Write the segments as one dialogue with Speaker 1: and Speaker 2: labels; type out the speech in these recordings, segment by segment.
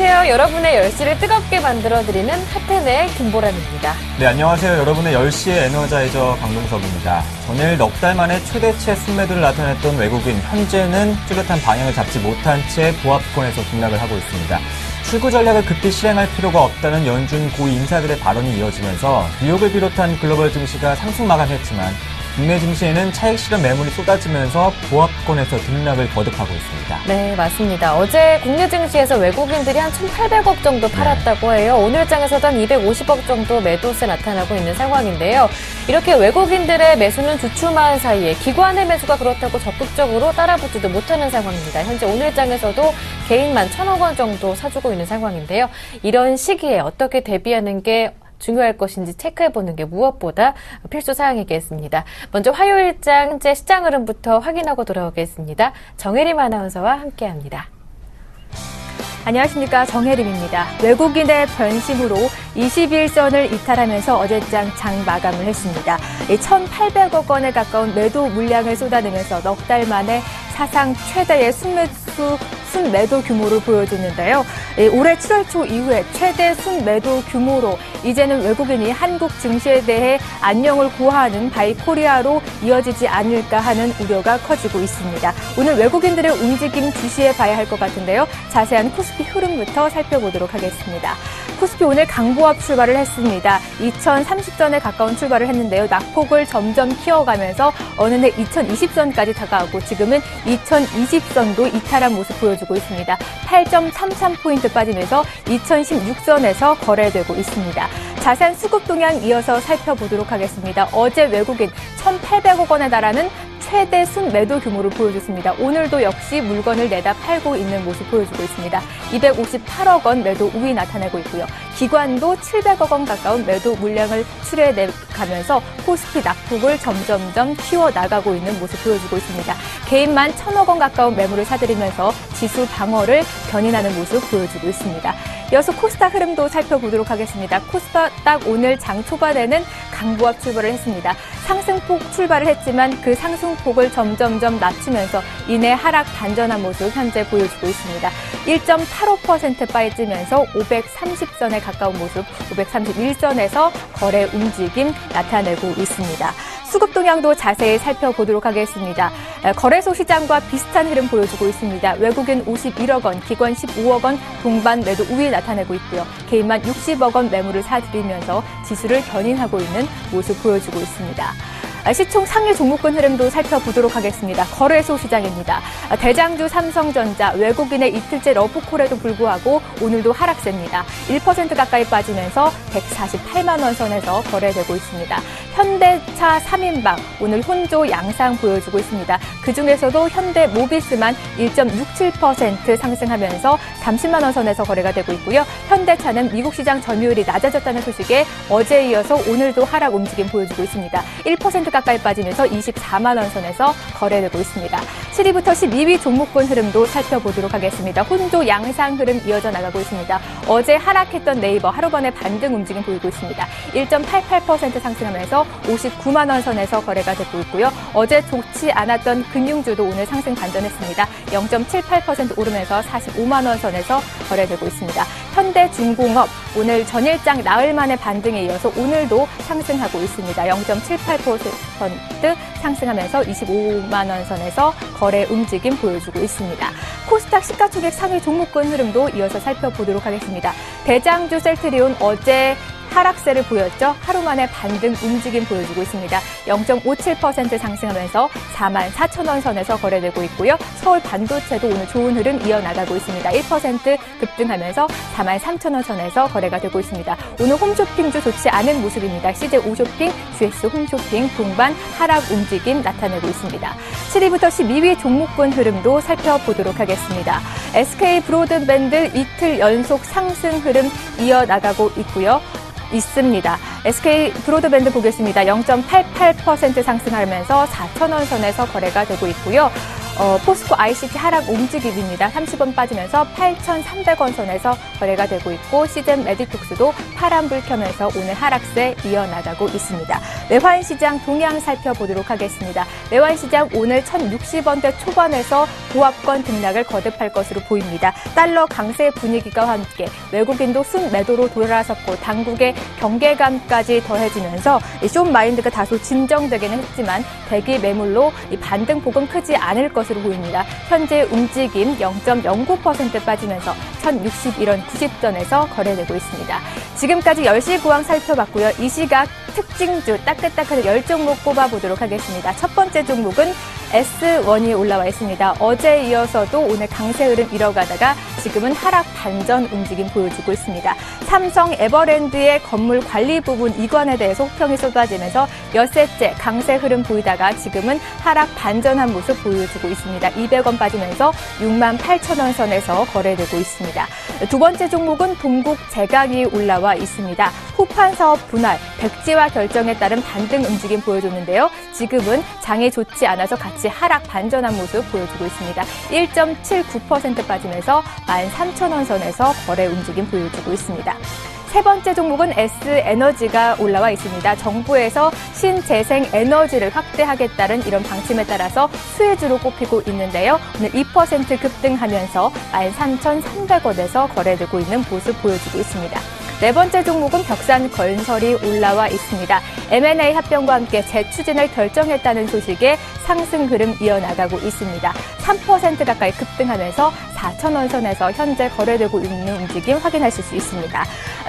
Speaker 1: 안녕하세요. 여러분의 10시를 뜨겁게 만들어드리는 하텐의 김보람입니다.
Speaker 2: 네, 안녕하세요. 여러분의 10시의 에너자이저 강동석입니다. 전일 넉 달 만에 최대치 순매도를 나타냈던 외국인, 현재는 뚜렷한 방향을 잡지 못한 채 보합권에서 등락을 하고 있습니다. 출구 전략을 급히 실행할 필요가 없다는 연준 고위 인사들의 발언이 이어지면서 뉴욕을 비롯한 글로벌 증시가 상승 마감했지만 국내 증시에는 차익 실현 매물이 쏟아지면서 보합권에서 등락을 거듭하고 있습니다.
Speaker 1: 네, 맞습니다. 어제 국내 증시에서 외국인들이 한 1,800억 정도 팔았다고 해요. 오늘 장에서도 한 250억 정도 매도세 나타나고 있는 상황인데요. 이렇게 외국인들의 매수는 주춤한 사이에 기관의 매수가 그렇다고 적극적으로 따라붙지도 못하는 상황입니다. 현재 오늘 장에서도 개인만 1,000억 원 정도 사주고 있는 상황인데요. 이런 시기에 어떻게 대비하는 게 중요할 것인지 체크해보는 게 무엇보다 필수 사항이겠습니다. 먼저 화요일장 현재 시장 흐름부터 확인하고 돌아오겠습니다. 정혜림 아나운서와 함께합니다.
Speaker 3: 안녕하십니까, 정혜림입니다. 외국인의 변심으로 21선을 이탈하면서 어제장 장 마감을 했습니다. 1,800억 원에 가까운 매도 물량을 쏟아내면서 넉 달 만에 사상 최대의 순매도 규모를 보여줬는데요. 올해 7월 초 이후에 최대 순매도 규모로 이제는 외국인이 한국 증시에 대해 안녕을 고하는 바이 코리아로 이어지지 않을까 하는 우려가 커지고 있습니다. 오늘 외국인들의 움직임 주시해 봐야 할 것 같은데요. 자세한 코스피 흐름부터 살펴보도록 하겠습니다. 코스피 오늘 강보합 출발을 했습니다. 2030선에 가까운 출발을 했는데요. 낙폭을 점점 키워가면서 어느새 2020선까지 다가오고 지금은 2020선도 이탈한 모습 보여주고 있습니다. 8.33포인트 빠지면서 2016선에서 거래되고 있습니다. 자세한 수급 동향 이어서 살펴보도록 하겠습니다. 어제 외국인 1,800억 원에 달하는 최대 순매도 규모를 보여줬습니다. 오늘도 역시 물건을 내다 팔고 있는 모습 보여주고 있습니다. 258억 원 매도 우위 나타내고 있고요. 기관도 700억 원 가까운 매도 물량을 출해가면서 코스피 낙폭을 점점점 키워나가고 있는 모습 보여주고 있습니다. 개인만 1,000억 원 가까운 매물을 사들이면서 지수 방어를 견인하는 모습 보여주고 있습니다. 이어서 코스닥 흐름도 살펴보도록 하겠습니다. 코스닥 오늘 장 초반에는 강보합 출발을 했습니다. 상승폭 출발을 했지만 그 상승폭을 점점점 낮추면서 이내 하락 반전한 모습 현재 보여주고 있습니다. 1.85% 빠지면서 530선에 가까운 모습, 531선에서 거래 움직임 나타내고 있습니다. 수급 동향도 자세히 살펴보도록 하겠습니다. 거래소 시장과 비슷한 흐름 보여주고 있습니다. 외국인 51억 원, 기관 15억 원 동반 매도 우위 나타내고 있고요. 개인만 60억 원 매물을 사들이면서 지수를 견인하고 있는 모습 보여주고 있습니다. 시총 상위 종목군 흐름도 살펴보도록 하겠습니다. 거래소 시장입니다. 대장주 삼성전자 외국인의 이틀째 러브콜에도 불구하고 오늘도 하락세입니다. 1% 가까이 빠지면서 148만 원 선에서 거래되고 있습니다. 현대차 3인방 오늘 혼조 양상 보여주고 있습니다. 그중에서도 현대모비스만 1.67% 상승하면서 30만 원 선에서 거래가 되고 있고요. 현대차는 미국 시장 점유율이 낮아졌다는 소식에 어제에 이어서 오늘도 하락 움직임 보여주고 있습니다. 1% 가까이 빠지면서 24만 원 선에서 거래되고 있습니다. 7위부터 12위 종목군 흐름도 살펴보도록 하겠습니다. 혼조 양상 흐름 이어져 나가고 있습니다. 어제 하락했던 네이버 하루 만에 반등 움직임 보이고 있습니다. 1.88% 상승하면서 59만 원 선에서 거래가 되고 있고요. 어제 좋지 않았던 금융주도 오늘 상승 반전했습니다. 0.78% 오르면서 45만 원 선에서 거래되고 있습니다. 현대중공업 오늘 전일장 나흘 만에 반등에 이어서 오늘도 상승하고 있습니다. 0.78% 상승하면서 25만 원 선에서 거래 움직임 보여주고 있습니다. 코스닥 시가총액 상위 종목군 흐름도 이어서 살펴보도록 하겠습니다. 대장주 셀트리온 어제 하락세를 보였죠. 하루 만에 반등 움직임 보여주고 있습니다. 0.57% 상승하면서 44,000원 선에서 거래되고 있고요. 서울 반도체도 오늘 좋은 흐름 이어나가고 있습니다. 1% 급등하면서 43,000원 선에서 거래가 되고 있습니다. 오늘 홈쇼핑주 좋지 않은 모습입니다. CJ 오쇼핑, GS 홈쇼핑 동반 하락 움직임 나타내고 있습니다. 7위부터 12위 종목군 흐름도 살펴보도록 하겠습니다. SK 브로드밴드 이틀 연속 상승 흐름 이어나가고 있고요. 있습니다. SK 브로드밴드 보겠습니다. 0.88% 상승하면서 4,000원 선에서 거래가 되고 있고요. 포스코 ICT 하락 움직임입니다. 30원 빠지면서 8,300원 선에서 거래가 되고 있고 시즌 메디톡스도 파란불 켜면서 오늘 하락세 이어나가고 있습니다. 외환시장 동향 살펴보도록 하겠습니다. 외환시장 오늘 1,060원대 초반에서 보합권 등락을 거듭할 것으로 보입니다. 달러 강세 분위기와 함께 외국인도 순매도로 돌아섰고 당국의 경계감까지 더해지면서 숏 마인드가 다소 진정되기는 했지만 대기 매물로 이 반등폭은 크지 않을 것으로 보입니다. 현재 움직임 0.09% 빠지면서 1,061원 90전에서 거래되고 있습니다. 지금까지 10시 구황 살펴봤고요. 이 시각 특징주 따끈따끈한 10종목 꼽아보도록 하겠습니다. 첫 번째 종목은 S1이 올라와 있습니다. 어제 이어서도 오늘 강세 흐름 이어가다가 지금은 하락 반전 움직임 보여주고 있습니다. 삼성 에버랜드의 건물 관리 부분 이관에 대해서 호평이 쏟아지면서 엿새째 강세 흐름 보이다가 지금은 하락 반전한 모습 보여주고 있습니다. 200원 빠지면서 68,000원 선에서 거래되고 있습니다. 두 번째 종목은 동국제강이 올라와 있습니다. 후판 사업 분할, 백지화 결정에 따른 반등 움직임 보여줬는데요. 지금은 장이 좋지 않아서 같이 하락 반전한 모습 보여주고 있습니다. 1.79% 빠지면서 13,000원 선에서 거래 움직임 보여주고 있습니다. 세 번째 종목은 S에너지가 올라와 있습니다. 정부에서 신재생 에너지를 확대하겠다는 이런 방침에 따라서 수혜주로 꼽히고 있는데요. 오늘 2% 급등하면서 13,300원에서 거래되고 있는 모습 보여주고 있습니다. 네 번째 종목은 벽산건설이 올라와 있습니다. M&A 합병과 함께 재추진을 결정했다는 소식에 상승 흐름 이어나가고 있습니다. 3% 가까이 급등하면서 4,000원 선에서 현재 거래되고 있는 움직임 확인하실 수 있습니다.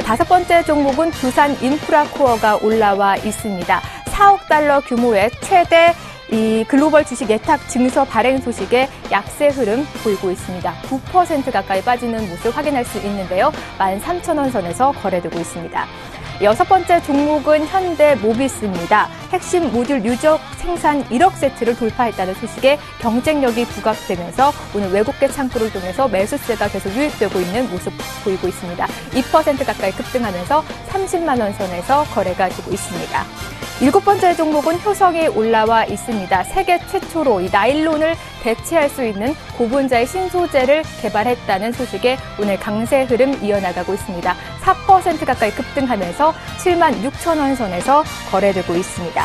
Speaker 3: 다섯 번째 종목은 두산인프라코어가 올라와 있습니다. 4억 달러 규모의 최대 이 글로벌 주식 예탁 증서 발행 소식에 약세 흐름 보이고 있습니다. 9% 가까이 빠지는 모습 확인할 수 있는데요. 13,000원 선에서 거래되고 있습니다. 여섯 번째 종목은 현대모비스입니다. 핵심 모듈 유적 생산 1억 세트를 돌파했다는 소식에 경쟁력이 부각되면서 오늘 외국계 창구를 통해서 매수세가 계속 유입되고 있는 모습 보이고 있습니다. 2% 가까이 급등하면서 30만 원 선에서 거래가 되고 있습니다. 일곱 번째 종목은 효성이 올라와 있습니다. 세계 최초로 이 나일론을 대체할 수 있는 고분자의 신소재를 개발했다는 소식에 오늘 강세 흐름 이어나가고 있습니다. 4% 가까이 급등하면서 76,000원 선에서 거래되고 있습니다.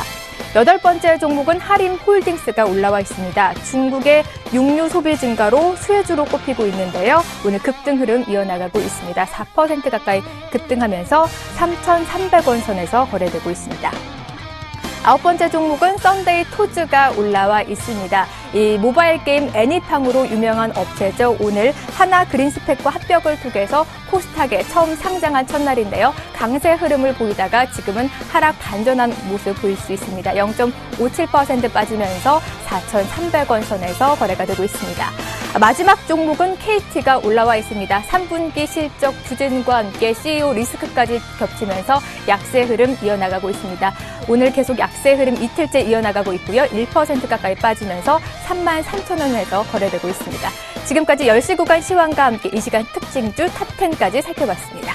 Speaker 3: 여덟 번째 종목은 하림홀딩스가 올라와 있습니다. 중국의 육류 소비 증가로 수혜주로 꼽히고 있는데요. 오늘 급등 흐름 이어나가고 있습니다. 4% 가까이 급등하면서 3,300원 선에서 거래되고 있습니다. 아홉 번째 종목은 썬데이 토즈가 올라와 있습니다. 이 모바일 게임 애니팡으로 유명한 업체죠. 오늘 하나 그린스펙과 합격을 통해서 코스닥에 처음 상장한 첫날인데요. 강세 흐름을 보이다가 지금은 하락 반전한 모습 보일 수 있습니다. 0.57% 빠지면서 4,300원 선에서 거래가 되고 있습니다. 마지막 종목은 KT가 올라와 있습니다. 3분기 실적 부진과 함께 CEO 리스크까지 겹치면서 약세 흐름 이어나가고 있습니다. 오늘 계속 약세 흐름 이틀째 이어나가고 있고요. 1% 가까이 빠지면서 33,000원에서 거래되고 있습니다. 지금까지 10시 구간 시황과 함께 이 시간 특징주 탑10까지 살펴봤습니다.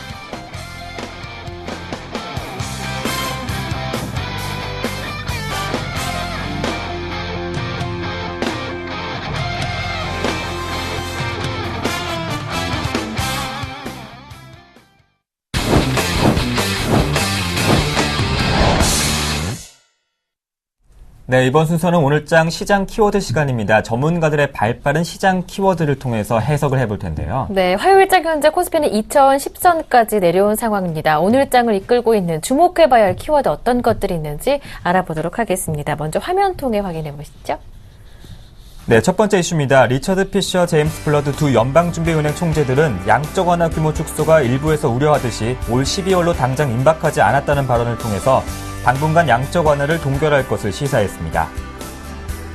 Speaker 2: 네, 이번 순서는 오늘장 시장 키워드 시간입니다. 전문가들의 발빠른 시장 키워드를 통해서 해석을 해볼 텐데요.
Speaker 1: 네, 화요일장 현재 코스피는 2010선까지 내려온 상황입니다. 오늘장을 이끌고 있는 주목해봐야 할 키워드 어떤 것들이 있는지 알아보도록 하겠습니다. 먼저 화면 통해 확인해 보시죠.
Speaker 2: 네, 첫 번째 이슈입니다. 리처드 피셔, 제임스 블러드 두 연방준비은행 총재들은 양적 완화 규모 축소가 일부에서 우려하듯이 올 12월로 당장 임박하지 않았다는 발언을 통해서 당분간 양적 완화를 동결할 것을 시사했습니다.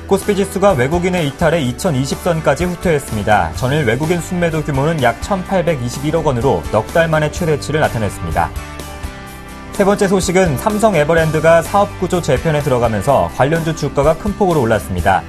Speaker 2: 코스피 지수가 외국인의 이탈에 2020선까지 후퇴했습니다. 전일 외국인 순매도 규모는 약 1,821억 원으로 넉 달 만에 최대치를 나타냈습니다. 세 번째 소식은 삼성 에버랜드가 사업구조 재편에 들어가면서 관련주 주가가 큰 폭으로 올랐습니다.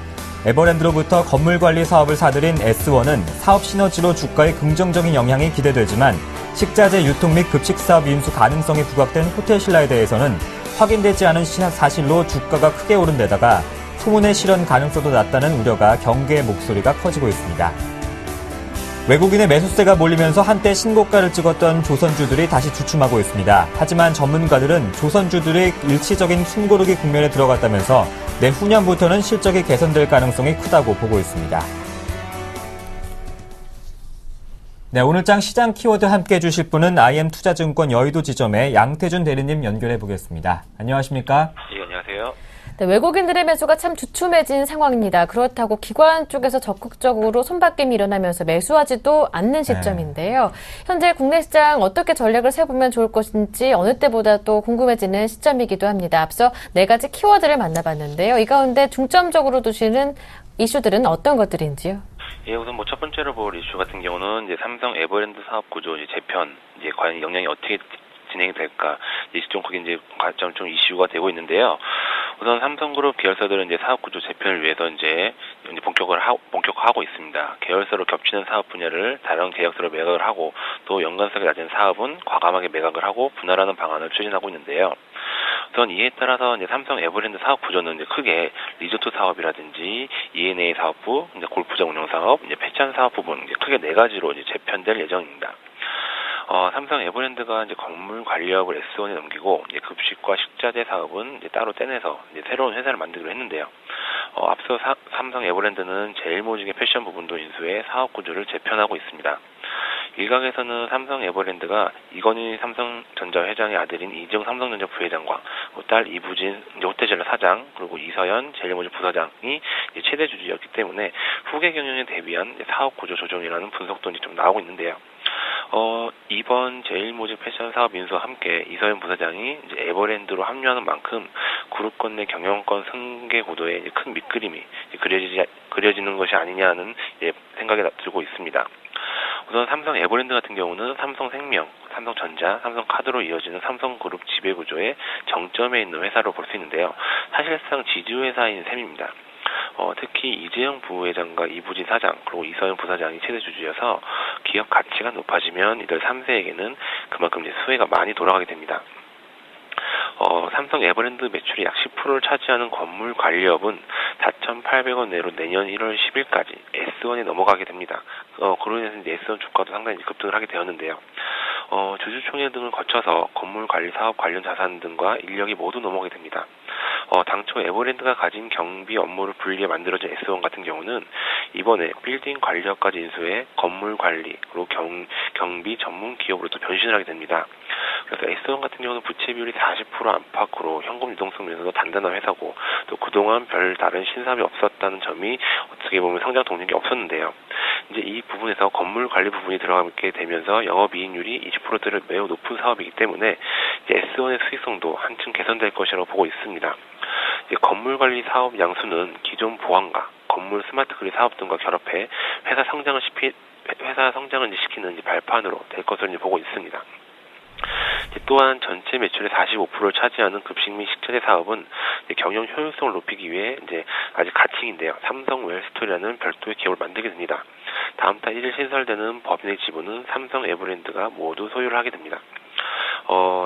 Speaker 2: 에버랜드로부터 건물관리 사업을 사들인 S1은 사업 시너지로 주가에 긍정적인 영향이 기대되지만 식자재 유통 및 급식사업 인수 가능성이 부각된 호텔신라에 대해서는 확인되지 않은 사실로 주가가 크게 오른 데다가 후문의 실현 가능성도 낮다는 우려가 경계의 목소리가 커지고 있습니다. 외국인의 매수세가 몰리면서 한때 신고가를 찍었던 조선주들이 다시 주춤하고 있습니다. 하지만 전문가들은 조선주들이 일시적인 숨고르기 국면에 들어갔다면서 내후년부터는 실적이 개선될 가능성이 크다고 보고 있습니다. 네, 오늘장 시장 키워드 함께 해주실 분은 IM투자증권 여의도 지점의 양태준 대리님 연결해 보겠습니다. 안녕하십니까?
Speaker 4: 예, 안녕하세요.
Speaker 1: 네, 외국인들의 매수가 참 주춤해진 상황입니다. 그렇다고 기관 쪽에서 적극적으로 손바뀜이 일어나면서 매수하지도 않는 시점인데요. 현재 국내 시장 어떻게 전략을 세우면 좋을 것인지 어느 때보다 또 궁금해지는 시점이기도 합니다. 앞서 4가지 키워드를 만나봤는데요. 이 가운데 중점적으로 두시는 이슈들은 어떤 것들인지요?
Speaker 4: 예, 우선 첫 번째로 볼 이슈 같은 경우는 이제 삼성 에버랜드 사업 구조 재편, 과연 영향이 어떻게 진행이 될까, 좀 그게 관점 좀 이슈가 되고 있는데요. 우선 삼성그룹 계열사들은 사업 구조 재편을 위해서 이제 본격화하고 있습니다. 계열사로 겹치는 사업 분야를 다른 계열사로 매각을 하고, 또 연관성이 낮은 사업은 과감하게 매각을 하고 분할하는 방안을 추진하고 있는데요. 우선 이에 따라서 삼성 에버랜드 사업 구조는 크게 리조트 사업이라든지 E&A 사업부, 골프장 운영 사업, 패션 사업 부분 크게 4가지로 재편될 예정입니다. 삼성 에버랜드가 건물 관리업을 S1에 넘기고 급식과 식자재 사업은 따로 떼내서 새로운 회사를 만들기로 했는데요. 앞서 삼성 에버랜드는 제일모직의 패션 부분도 인수해 사업 구조를 재편하고 있습니다. 일각에서는 삼성 에버랜드가 이건희 삼성전자 회장의 아들인 이재용 삼성전자 부회장과 딸 이부진 롯데젤라 사장, 그리고 이서연 제일모직 부사장이 최대 주주였기 때문에 후계 경영에 대비한 사업 구조 조정이라는 분석도 좀 나오고 있는데요. 이번 제일모직 패션 사업 인수와 함께 이서연 부사장이 에버랜드로 합류하는 만큼 그룹권 내 경영권 승계 구도에 큰 밑그림이 그려지는 것이 아니냐는 생각이 들고 있습니다. 우선 삼성 에버랜드 같은 경우는 삼성생명, 삼성전자, 삼성카드로 이어지는 삼성그룹 지배구조의 정점에 있는 회사로 볼 수 있는데요. 사실상 지주회사인 셈입니다. 특히 이재용 부회장과 이부진 사장, 그리고 이서영 부사장이 최대 주주여서 기업 가치가 높아지면 이들 3세에게는 그만큼 수혜가 많이 돌아가게 됩니다. 삼성 에버랜드 매출이 약 10%를 차지하는 건물 관리업은 4,800원 내로 내년 1월 10일까지 S1에 넘어가게 됩니다. 그로 인해서 S1 주가도 상당히 급등을 하게 되었는데요. 주주총회 등을 거쳐서 건물 관리 사업 관련 자산 등과 인력이 모두 넘어가게 됩니다. 당초 에버랜드가 가진 경비 업무를 분리해 만들어진 S1 같은 경우는 이번에 빌딩 관리업까지 인수해 건물 관리, 그리고 경비 전문 기업으로 또 변신을 하게 됩니다. 그래서 S1 같은 경우는 부채 비율이 40% 안팎으로 현금 유동성 면에서도 단단한 회사고, 또 그동안 별 다른 신사업이 없었다는 점이 어떻게 보면 성장 동력이 없었는데요. 이제 이 부분에서 건물 관리 부분이 들어가게 되면서 영업이익률이 20%대를 매우 높은 사업이기 때문에 이제 S1의 수익성도 한층 개선될 것이라고 보고 있습니다. 이제 건물 관리 사업 양수는 기존 보안과 건물 스마트 그리 사업 등과 결합해 회사 성장을 시키는 발판으로 될 것으로 보고 있습니다. 또한 전체 매출의 45%를 차지하는 급식 및 식자재 사업은 경영 효율성을 높이기 위해 아직 가칭인데요. 삼성 웰스토리라는 별도의 기업을 만들게 됩니다. 다음 달 1일 신설되는 법인의 지분은 삼성 에버랜드가 모두 소유를 하게 됩니다.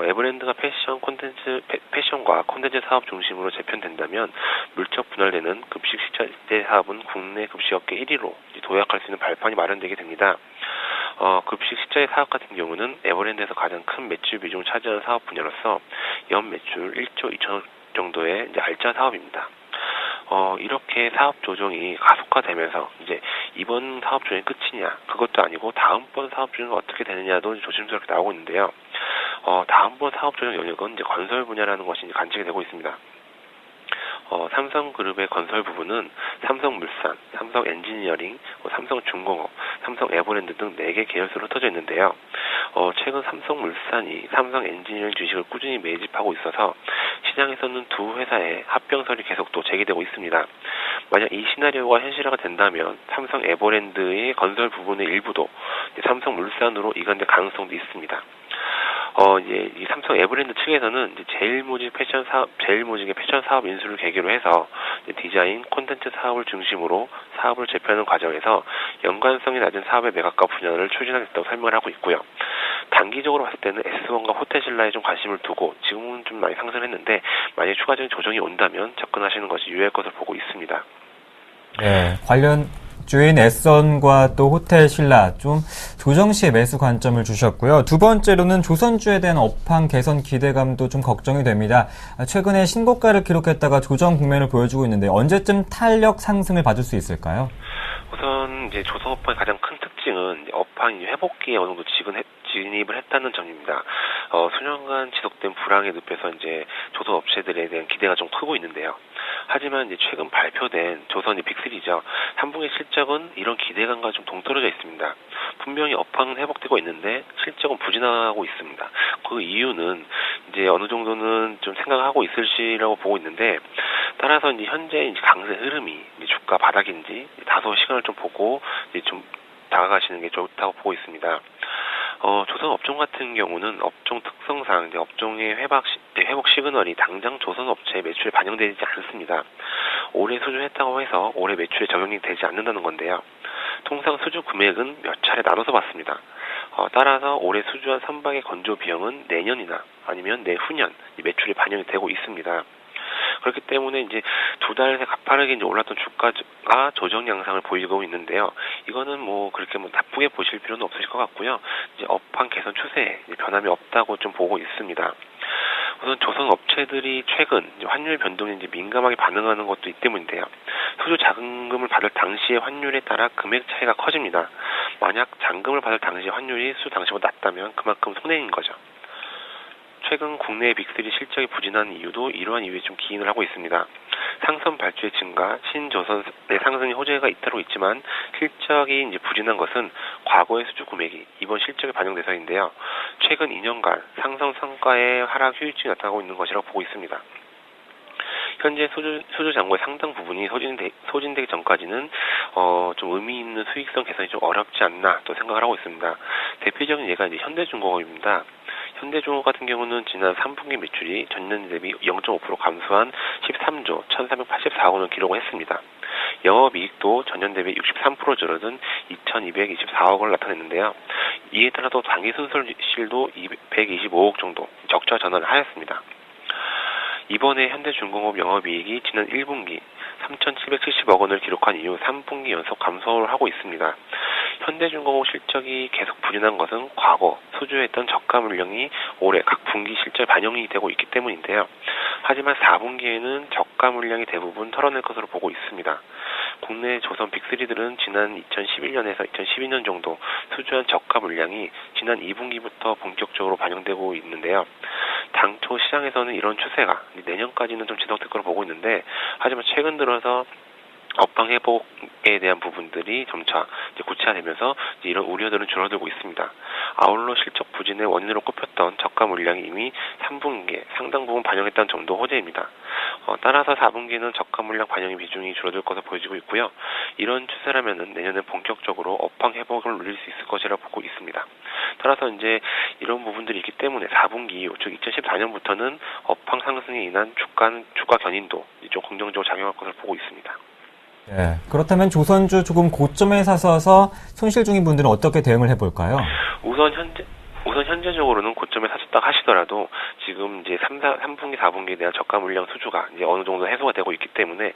Speaker 4: 에버랜드가 패션과 콘텐츠 사업 중심으로 재편된다면 물적 분할되는 급식 식자재 사업은 국내 급식업계 1위로 도약할 수 있는 발판이 마련되게 됩니다. 급식 식자재 사업 같은 경우는 에버랜드에서 가장 큰 매출 비중을 차지하는 사업 분야로서 연 매출 1조 2천억 정도의 알짜 사업입니다. 이렇게 사업 조정이 가속화되면서 이번 사업 조정이 끝이냐, 그것도 아니고 다음번 사업 조정이 어떻게 되느냐도 조심스럽게 나오고 있는데요. 다음번 사업 조정 영역은 건설 분야라는 것이 간직이 되고 있습니다. 삼성그룹의 건설 부분은 삼성물산, 삼성엔지니어링, 삼성중공업, 삼성 에버랜드 등 4개 계열사로 흩어져 있는데요. 최근 삼성물산이 삼성엔지니어링 주식을 꾸준히 매집하고 있어서 시장에서는 두 회사의 합병설이 계속 또 제기되고 있습니다. 만약 이 시나리오가 현실화가 된다면 삼성 에버랜드의 건설 부분의 일부도 삼성물산으로 이관될 가능성도 있습니다. 이 삼성 에버랜드 측에서는 제일모직의 패션 사업 인수를 계기로 해서 디자인, 콘텐츠 사업을 중심으로 사업을 재편하는 과정에서 연관성이 낮은 사업의 매각과 분야를 추진하겠다고 설명을 하고 있고요. 단기적으로 봤을 때는 S1과 호텔신라에 좀 관심을 두고 지금은 좀 많이 상승했는데 만약에 추가적인 조정이 온다면 접근하시는 것이 유효할 것으로 보고 있습니다.
Speaker 2: 네, 관련 주인 에선과 또 호텔 신라 좀 조정 시에 매수 관점을 주셨고요. 두 번째로는 조선주에 대한 업황 개선 기대감도 좀 걱정이 됩니다. 최근에 신고가를 기록했다가 조정 국면을 보여주고 있는데 언제쯤 탄력 상승을 받을 수 있을까요?
Speaker 4: 우선 이제 조선 업황의 가장 큰 특징은 업황이 회복기에 어느 정도 진입을 했다는 점입니다. 수년간 지속된 불황의 늪에서 이제 조선 업체들에 대한 기대가 좀 크고 있는데요. 하지만 이제 최근 발표된 조선이 빅3죠. 3분기 실적은 이런 기대감과 좀 동떨어져 있습니다. 분명히 업황은 회복되고 있는데 실적은 부진하고 있습니다. 그 이유는 이제 어느 정도는 좀 생각하고 있으시라고 보고 있는데 따라서 이제 현재 이제 강세 흐름이 이제 주가 바닥인지 다소 시간을 좀 보고 이제 좀 다가가시는 게 좋다고 보고 있습니다. 조선 업종 같은 경우는 업종 특성상 이제 업종의 회복 시그널이 당장 조선 업체의 매출에 반영되지 않습니다. 올해 수주했다고 해서 올해 매출에 적용이 되지 않는다는 건데요. 통상 수주 금액은 몇 차례 나눠서 받습니다. 따라서 올해 수주한 선박의 건조 비용은 내년이나 아니면 내후년 매출에 반영이 되고 있습니다. 그렇기 때문에 이제 두 달 새 가파르게 이제 올랐던 주가가 조정 양상을 보이고 있는데요. 이거는 뭐 그렇게 뭐 나쁘게 보실 필요는 없으실 것 같고요. 이제 업황 개선 추세에 변함이 없다고 좀 보고 있습니다. 우선 조선 업체들이 최근 환율 변동에 이제 민감하게 반응하는 것도 이 때문인데요. 수주 자금을 받을 당시의 환율에 따라 금액 차이가 커집니다. 만약 잔금을 받을 당시 환율이 수주 당시보다 낮다면 그만큼 손해인 거죠. 최근 국내 빅3 실적이 부진한 이유도 이러한 이유에 좀 기인을 하고 있습니다. 상선 발주의 증가, 신조선의 상승이 호재가 잇따르고 있지만 실적이 이제 부진한 것은 과거의 수주 금액이 이번 실적에 반영돼서인데요. 최근 2년간 상선 성과의 하락 휴유증이 나타나고 있는 것이라고 보고 있습니다. 현재 수주 잔고의 상당 부분이 소진되기 전까지는 좀 의미 있는 수익성 개선이 좀 어렵지 않나 또 생각을 하고 있습니다. 대표적인 예가 이제 현대중공업입니다. 현대중공업 같은 경우는 지난 3분기 매출이 전년 대비 0.5% 감소한 13조 1,384억 원을 기록을 했습니다. 영업이익도 전년 대비 63% 줄어든 2,224억 원을 나타냈는데요. 이에 따라 또 당기순손실도 125억 정도 적자 전환을 하였습니다. 이번에 현대중공업 영업이익이 지난 1분기 3,770억 원을 기록한 이후 3분기 연속 감소를 하고 있습니다. 현대중공업 실적이 계속 부진한 것은 과거 수주했던 저가 물량이 올해 각 분기 실적에 반영이 되고 있기 때문인데요. 하지만 4분기에는 저가 물량이 대부분 털어낼 것으로 보고 있습니다. 국내 조선 빅3들은 지난 2011년에서 2012년 정도 수주한 저가 물량이 지난 2분기부터 본격적으로 반영되고 있는데요. 당초 시장에서는 이런 추세가 내년까지는 좀 지속될 거로 보고 있는데 하지만 최근 들어서 업황 회복에 대한 부분들이 점차 이제 구체화되면서 이제 이런 우려들은 줄어들고 있습니다. 아울러 실적 부진의 원인으로 꼽혔던 저가 물량이 이미 3분기에 상당 부분 반영했다는 점도 호재입니다. 따라서 4분기는 저가 물량 반영의 비중이 줄어들 것으로 보여지고 있고요. 이런 추세라면은 내년에 본격적으로 업황 회복을 누릴 수 있을 것이라 보고 있습니다. 따라서 이제 이런 부분들이 있기 때문에 4분기 이후, 즉 2014년부터는 업황 상승에 인한 주가 견인도 좀 긍정적으로 작용할 것으로 보고 있습니다.
Speaker 2: 예, 그렇다면 조선주 조금 고점에 사서서 손실 중인 분들은 어떻게 대응을 해볼까요?
Speaker 4: 우선 현재적으로는 고점에 사셨다고 하시더라도 지금 이제 3분기, 4분기에 대한 저가 물량 수주가 이제 어느 정도 해소가 되고 있기 때문에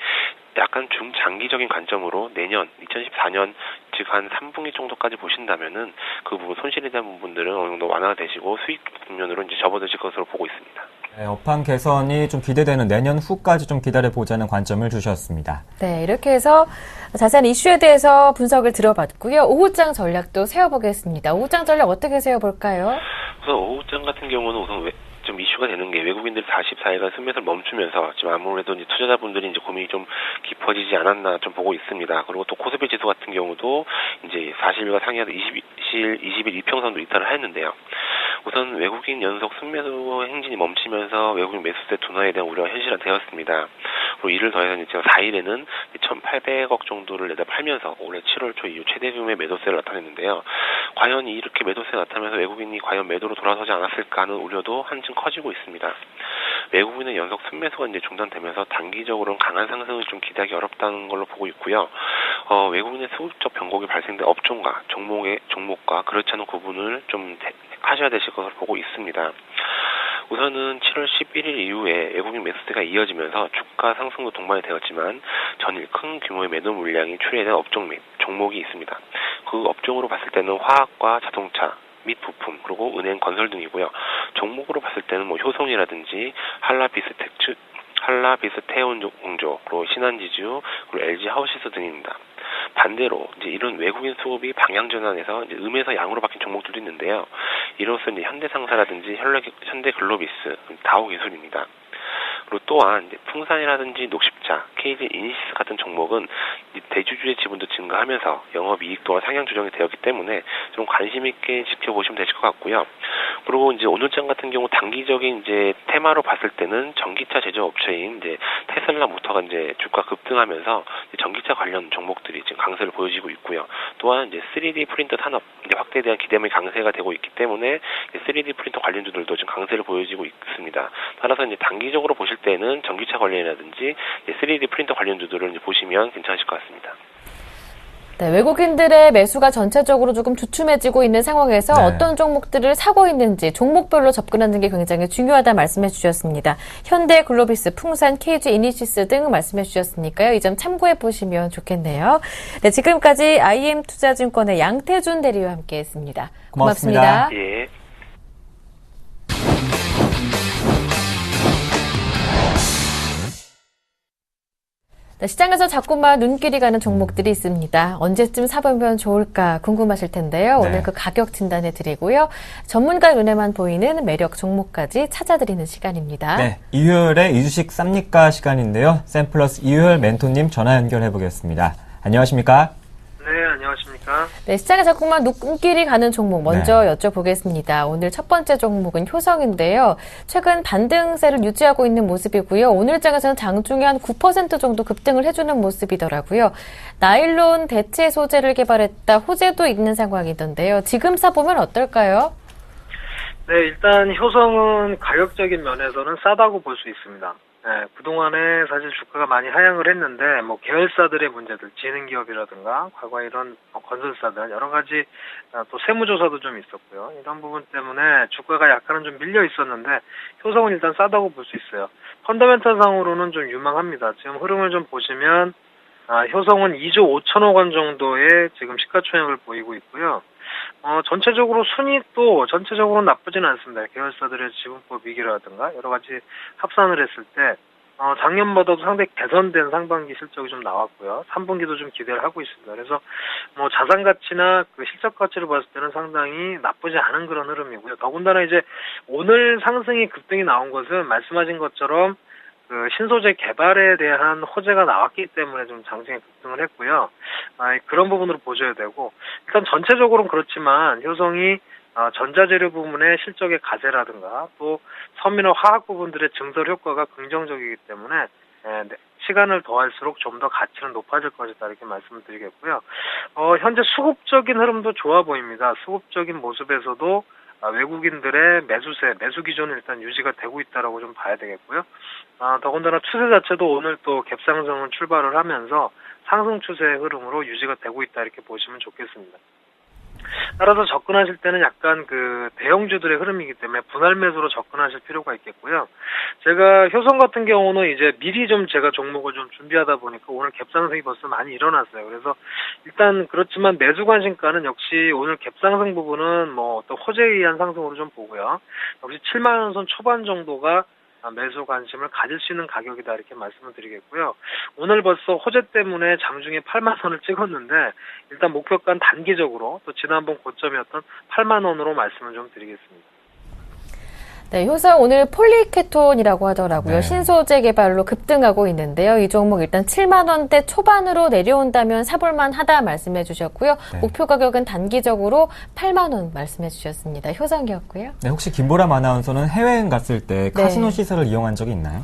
Speaker 4: 약간 중장기적인 관점으로 내년 2014년 즉 한 3분기 정도까지 보신다면은 그 부분 손실에 대한 부분들은 어느 정도 완화가 되시고 수익 국면으로 이제 접어드실 것으로 보고 있습니다.
Speaker 2: 네, 업황 개선이 좀 기대되는 내년 후까지 좀 기다려보자는 관점을 주셨습니다.
Speaker 1: 네, 이렇게 해서 자세한 이슈에 대해서 분석을 들어봤고요. 오후장 전략도 세워보겠습니다. 오후장 전략 어떻게 세워볼까요?
Speaker 4: 우선 오후장 같은 경우는 우선 좀 이슈가 되는 게 외국인들이 44일간 순매수를 멈추면서 지금 아무래도 이제 투자자분들이 이제 고민이 좀 깊어지지 않았나 좀 보고 있습니다. 그리고 또 코스피 지수 같은 경우도 이제 40일과 상회하던 20일 이평선도 이탈을 했는데요. 우선 외국인 연속 순매수 행진이 멈추면서 외국인 매수세 둔화에 대한 우려가 현실화되었습니다. 그리고 이를 더해서 이제 4일에는 1,800억 정도를 내다 팔면서 올해 7월 초 이후 최대 규모의 매도세를 나타냈는데요. 과연 이렇게 매도세가 나타나면서 외국인이 과연 매도로 돌아서지 않았을까 하는 우려도 한층 커지고 있습니다. 외국인의 연속 순매수가 이제 중단되면서 단기적으로는 강한 상승을 좀 기대하기 어렵다는 걸로 보고 있고요. 외국인의 소극적 변곡이 발생된 업종과 종목과 그렇지 않은 구분을 좀 하셔야 되실 것으로 보고 있습니다. 우선은 7월 11일 이후에 외국인 매수세가 이어지면서 주가 상승도 동반이 되었지만 전일 큰 규모의 매도 물량이 출회된 업종 및 종목이 있습니다. 그 업종으로 봤을 때는 화학과 자동차 및 부품, 그리고 은행, 건설 등이고요. 종목으로 봤을 때는 효성이라든지 한라비스테온공조, 그리고 신한지주, 그리고 LG 하우시스 등입니다. 반대로 이제 이런 외국인 수급이 방향 전환해서 이제 음에서 양으로 바뀐 종목들도 있는데요. 이로써 이제 현대상사라든지 현대글로비스, 다우기술입니다. 그리고 또한 이제 풍산이라든지 녹십자, KG 이니시스 같은 종목은 대주주의 지분도 증가하면서 영업이익 또한 상향 조정이 되었기 때문에 좀 관심 있게 지켜보시면 되실 것 같고요. 그리고 이제 오늘장 같은 경우 단기적인 이제 테마로 봤을 때는 전기차 제조업체인 이제 테슬라 모터가 이제 주가 급등하면서 이제 전기차 관련 종목들이 지금 강세를 보여지고 있고요. 또한 이제 3D 프린터 산업 이제 확대에 대한 기대감이 강세가 되고 있기 때문에 3D 프린터 관련주들도 지금 강세를 보여지고 있습니다. 따라서 이제 단기적으로 보실 때는 전기차 관련이라든지 3D 프린터 관련주들을 이제 보시면 괜찮으실 것 같습니다.
Speaker 1: 네, 외국인들의 매수가 전체적으로 조금 주춤해지고 있는 상황에서 어떤 종목들을 사고 있는지 종목별로 접근하는 게 굉장히 중요하다 말씀해 주셨습니다. 현대글로비스, 풍산, KG 이니시스 등 말씀해 주셨으니까요. 이 점 참고해 보시면 좋겠네요. 네, 지금까지 IM투자증권의 양태준 대리와 함께했습니다. 고맙습니다.
Speaker 4: 예.
Speaker 1: 네, 시장에서 자꾸만 눈길이 가는 종목들이 있습니다. 언제쯤 사보면 좋을까 궁금하실 텐데요. 오늘 그 가격 진단해 드리고요. 전문가 눈에만 보이는 매력 종목까지 찾아드리는 시간입니다.
Speaker 2: 네, 일요일에 이주식 쌉니까 시간인데요. 샘플러스 이효열 멘토님 전화 연결해 보겠습니다. 안녕하십니까?
Speaker 5: 네, 안녕하십니까?
Speaker 1: 네, 시장에 자꾸만 눈길이 가는 종목 먼저 여쭤보겠습니다. 오늘 첫 번째 종목은 효성인데요. 최근 반등세를 유지하고 있는 모습이고요. 오늘 장에서는 장중에 한 9% 정도 급등을 해주는 모습이더라고요. 나일론 대체 소재를 개발했다 호재도 있는 상황이던데요. 지금 사보면 어떨까요?
Speaker 5: 네, 일단 효성은 가격적인 면에서는 싸다고 볼 수 있습니다. 네, 그동안에 사실 주가가 많이 하향을 했는데, 계열사들의 문제들, 지능기업이라든가, 과거에 이런 건설사들, 여러 가지, 또 세무조사도 좀 있었고요. 이런 부분 때문에 주가가 약간은 좀 밀려 있었는데, 효성은 일단 싸다고 볼 수 있어요. 펀더멘탈 상으로는 좀 유망합니다. 지금 흐름을 좀 보시면, 효성은 2조 5천억 원 정도의 지금 시가총액을 보이고 있고요. 전체적으로 순이익도 전체적으로 나쁘진 않습니다. 계열사들의 지분법 위기라든가 여러 가지 합산을 했을 때 작년보다도 상당히 개선된 상반기 실적이 좀 나왔고요. 3분기도 좀 기대를 하고 있습니다. 그래서 자산 가치나 그 실적 가치를 봤을 때는 상당히 나쁘지 않은 그런 흐름이고요. 더군다나 이제 오늘 상승이 급등이 나온 것은 말씀하신 것처럼 그 신소재 개발에 대한 호재가 나왔기 때문에 좀 장중에 급등을 했고요. 그런 부분으로 보셔야 되고, 일단 전체적으로는 그렇지만 효성이 전자재료 부문의 실적의 가세라든가 또 섬유나 화학 부분들의 증설 효과가 긍정적이기 때문에 시간을 더할수록 좀 더 가치는 높아질 것이다 이렇게 말씀을 드리겠고요. 현재 수급적인 흐름도 좋아 보입니다. 수급적인 모습에서도 외국인들의 매수 기조는 일단 유지가 되고 있다라고 좀 봐야 되겠고요. 더군다나 추세 자체도 오늘 또 갭상승을 출발을 하면서 상승 추세의 흐름으로 유지가 되고 있다 이렇게 보시면 좋겠습니다. 따라서 접근하실 때는 약간 그 대형주들의 흐름이기 때문에 분할 매수로 접근하실 필요가 있겠고요. 제가 효성 같은 경우는 이제 미리 좀 제가 종목을 좀 준비하다 보니까 오늘 갭상승이 벌써 많이 일어났어요. 그래서 일단 그렇지만 매수 관심가는 역시 오늘 갭상승 부분은 어떤 호재에 의한 상승으로 좀 보고요. 역시 7만 원 선 초반 정도가 매수 관심을 가질 수 있는 가격이다 이렇게 말씀을 드리겠고요. 오늘 벌써 호재 때문에 장중에 8만 원을 찍었는데 일단 목표가는 단기적으로 또 지난번 고점이었던 8만 원으로 말씀을 좀 드리겠습니다.
Speaker 1: 네, 효성 오늘 폴리케톤이라고 하더라고요.
Speaker 2: 네.
Speaker 1: 신소재 개발로 급등하고 있는데요. 이 종목 일단 7만 원대 초반으로 내려온다면 사볼만 하다 말씀해 주셨고요.
Speaker 2: 네.
Speaker 1: 목표 가격은 단기적으로 8만 원 말씀해 주셨습니다. 효성이었고요.
Speaker 2: 네, 혹시 김보람 아나운서는 해외여행 갔을 때 카지노 시설을 이용한 적이 있나요?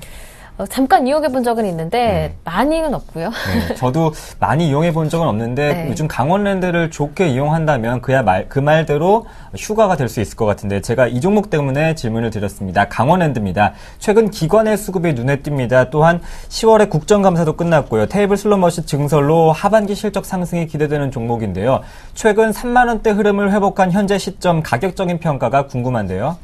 Speaker 1: 잠깐 이용해 본 적은 있는데 많이는 없고요.
Speaker 2: 네, 저도 많이 이용해 본 적은 없는데
Speaker 1: 네.
Speaker 2: 요즘 강원랜드를 좋게 이용한다면 그 말대로 휴가가 될 수 있을 것 같은데 제가 이 종목 때문에 질문을 드렸습니다. 강원랜드입니다. 최근 기관의 수급이 눈에 띕니다. 또한 10월에 국정감사도 끝났고요. 테이블 슬롯머신 증설로 하반기 실적 상승이 기대되는 종목인데요. 최근 3만 원대 흐름을 회복한 현재 시점 가격적인 평가가 궁금한데요.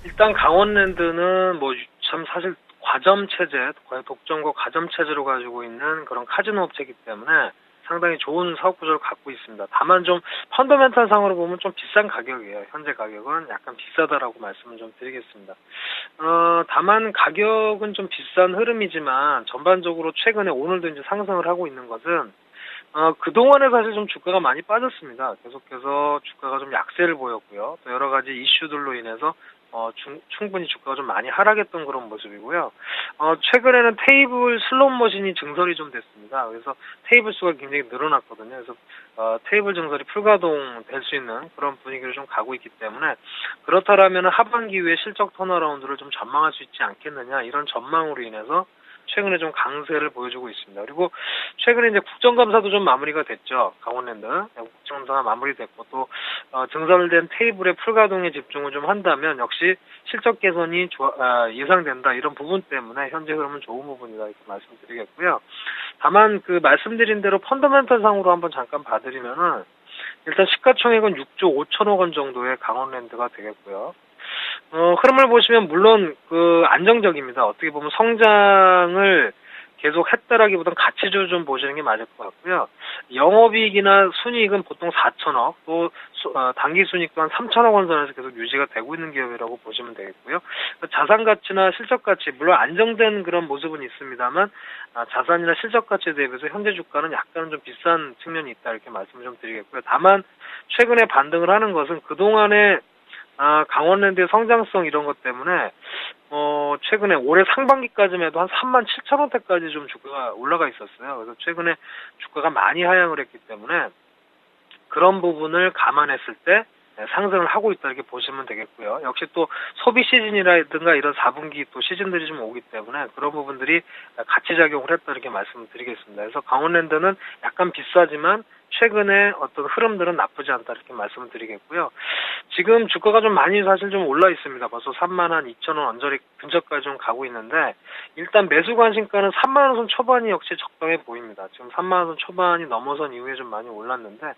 Speaker 5: 일단 강원랜드는 뭐 참 사실 과점 체제, 독점과 과점 체제로 가지고 있는 그런 카지노 업체이기 때문에 상당히 좋은 사업 구조를 갖고 있습니다. 다만 좀 펀더멘탈 상으로 보면 좀 비싼 가격이에요. 현재 가격은 약간 비싸다라고 말씀을 좀 드리겠습니다. 다만 가격은 좀 비싼 흐름이지만 전반적으로 최근에 오늘도 이제 상승을 하고 있는 것은 그동안에 사실 좀 주가가 많이 빠졌습니다. 계속해서 주가가 좀 약세를 보였고요. 또 여러 가지 이슈들로 인해서 충분히 주가가 좀 많이 하락했던 그런 모습이고요. 최근에는 테이블 슬롯 머신이 증설이 좀 됐습니다. 그래서 테이블 수가 굉장히 늘어났거든요. 그래서 테이블 증설이 풀가동 될 수 있는 그런 분위기를 좀 가고 있기 때문에 그렇다라면 하반기 후에 실적 턴어라운드를 좀 전망할 수 있지 않겠느냐 이런 전망으로 인해서 최근에 좀 강세를 보여주고 있습니다. 그리고 최근에 이제 국정감사도 좀 마무리가 됐죠. 강원랜드 국정감사가 마무리됐고 또 증설된 테이블의 풀가동에 집중을 좀 한다면 역시 실적 개선이 예상된다 이런 부분 때문에 현재 흐름은 좋은 부분이다 이렇게 말씀드리겠고요. 다만 그 말씀드린 대로 펀더멘털 상으로 한번 잠깐 봐드리면은 일단 시가총액은 6조 5천억 원 정도의 강원랜드가 되겠고요. 흐름을 보시면 물론 그 안정적입니다. 어떻게 보면 성장을 계속 했다라기보다는 가치주 좀 보시는 게 맞을 것 같고요. 영업이익이나 순이익은 보통 4천억, 또 단기 순이익도 한 3천억 원 선에서 계속 유지가 되고 있는 기업이라고 보시면 되겠고요. 자산 가치나 실적 가치, 물론 안정된 그런 모습은 있습니다만 자산이나 실적 가치에 대비해서 현재 주가는 약간은 좀 비싼 측면이 있다 이렇게 말씀을 좀 드리겠고요. 다만 최근에 반등을 하는 것은 그동안에 강원랜드의 성장성 이런 것 때문에 최근에 올해 상반기까지만 해도 한 3만 7천 원대까지 좀 주가가 올라가 있었어요. 그래서 최근에 주가가 많이 하향을 했기 때문에 그런 부분을 감안했을 때 상승을 하고 있다 이렇게 보시면 되겠고요. 역시 또 소비 시즌이라든가 이런 4분기 또 시즌들이 좀 오기 때문에 그런 부분들이 같이 작용을 했다 이렇게 말씀을 드리겠습니다. 그래서 강원랜드는 약간 비싸지만 최근에 어떤 흐름들은 나쁘지 않다 이렇게 말씀을 드리겠고요. 지금 주가가 좀 많이 사실 좀 올라 있습니다. 벌써 3만 한 2천 원 언저리 근처까지 좀 가고 있는데 일단 매수 관심가는 3만 원 선 초반이 역시 적당해 보입니다. 지금 3만 원 선 초반이 넘어선 이후에 좀 많이 올랐는데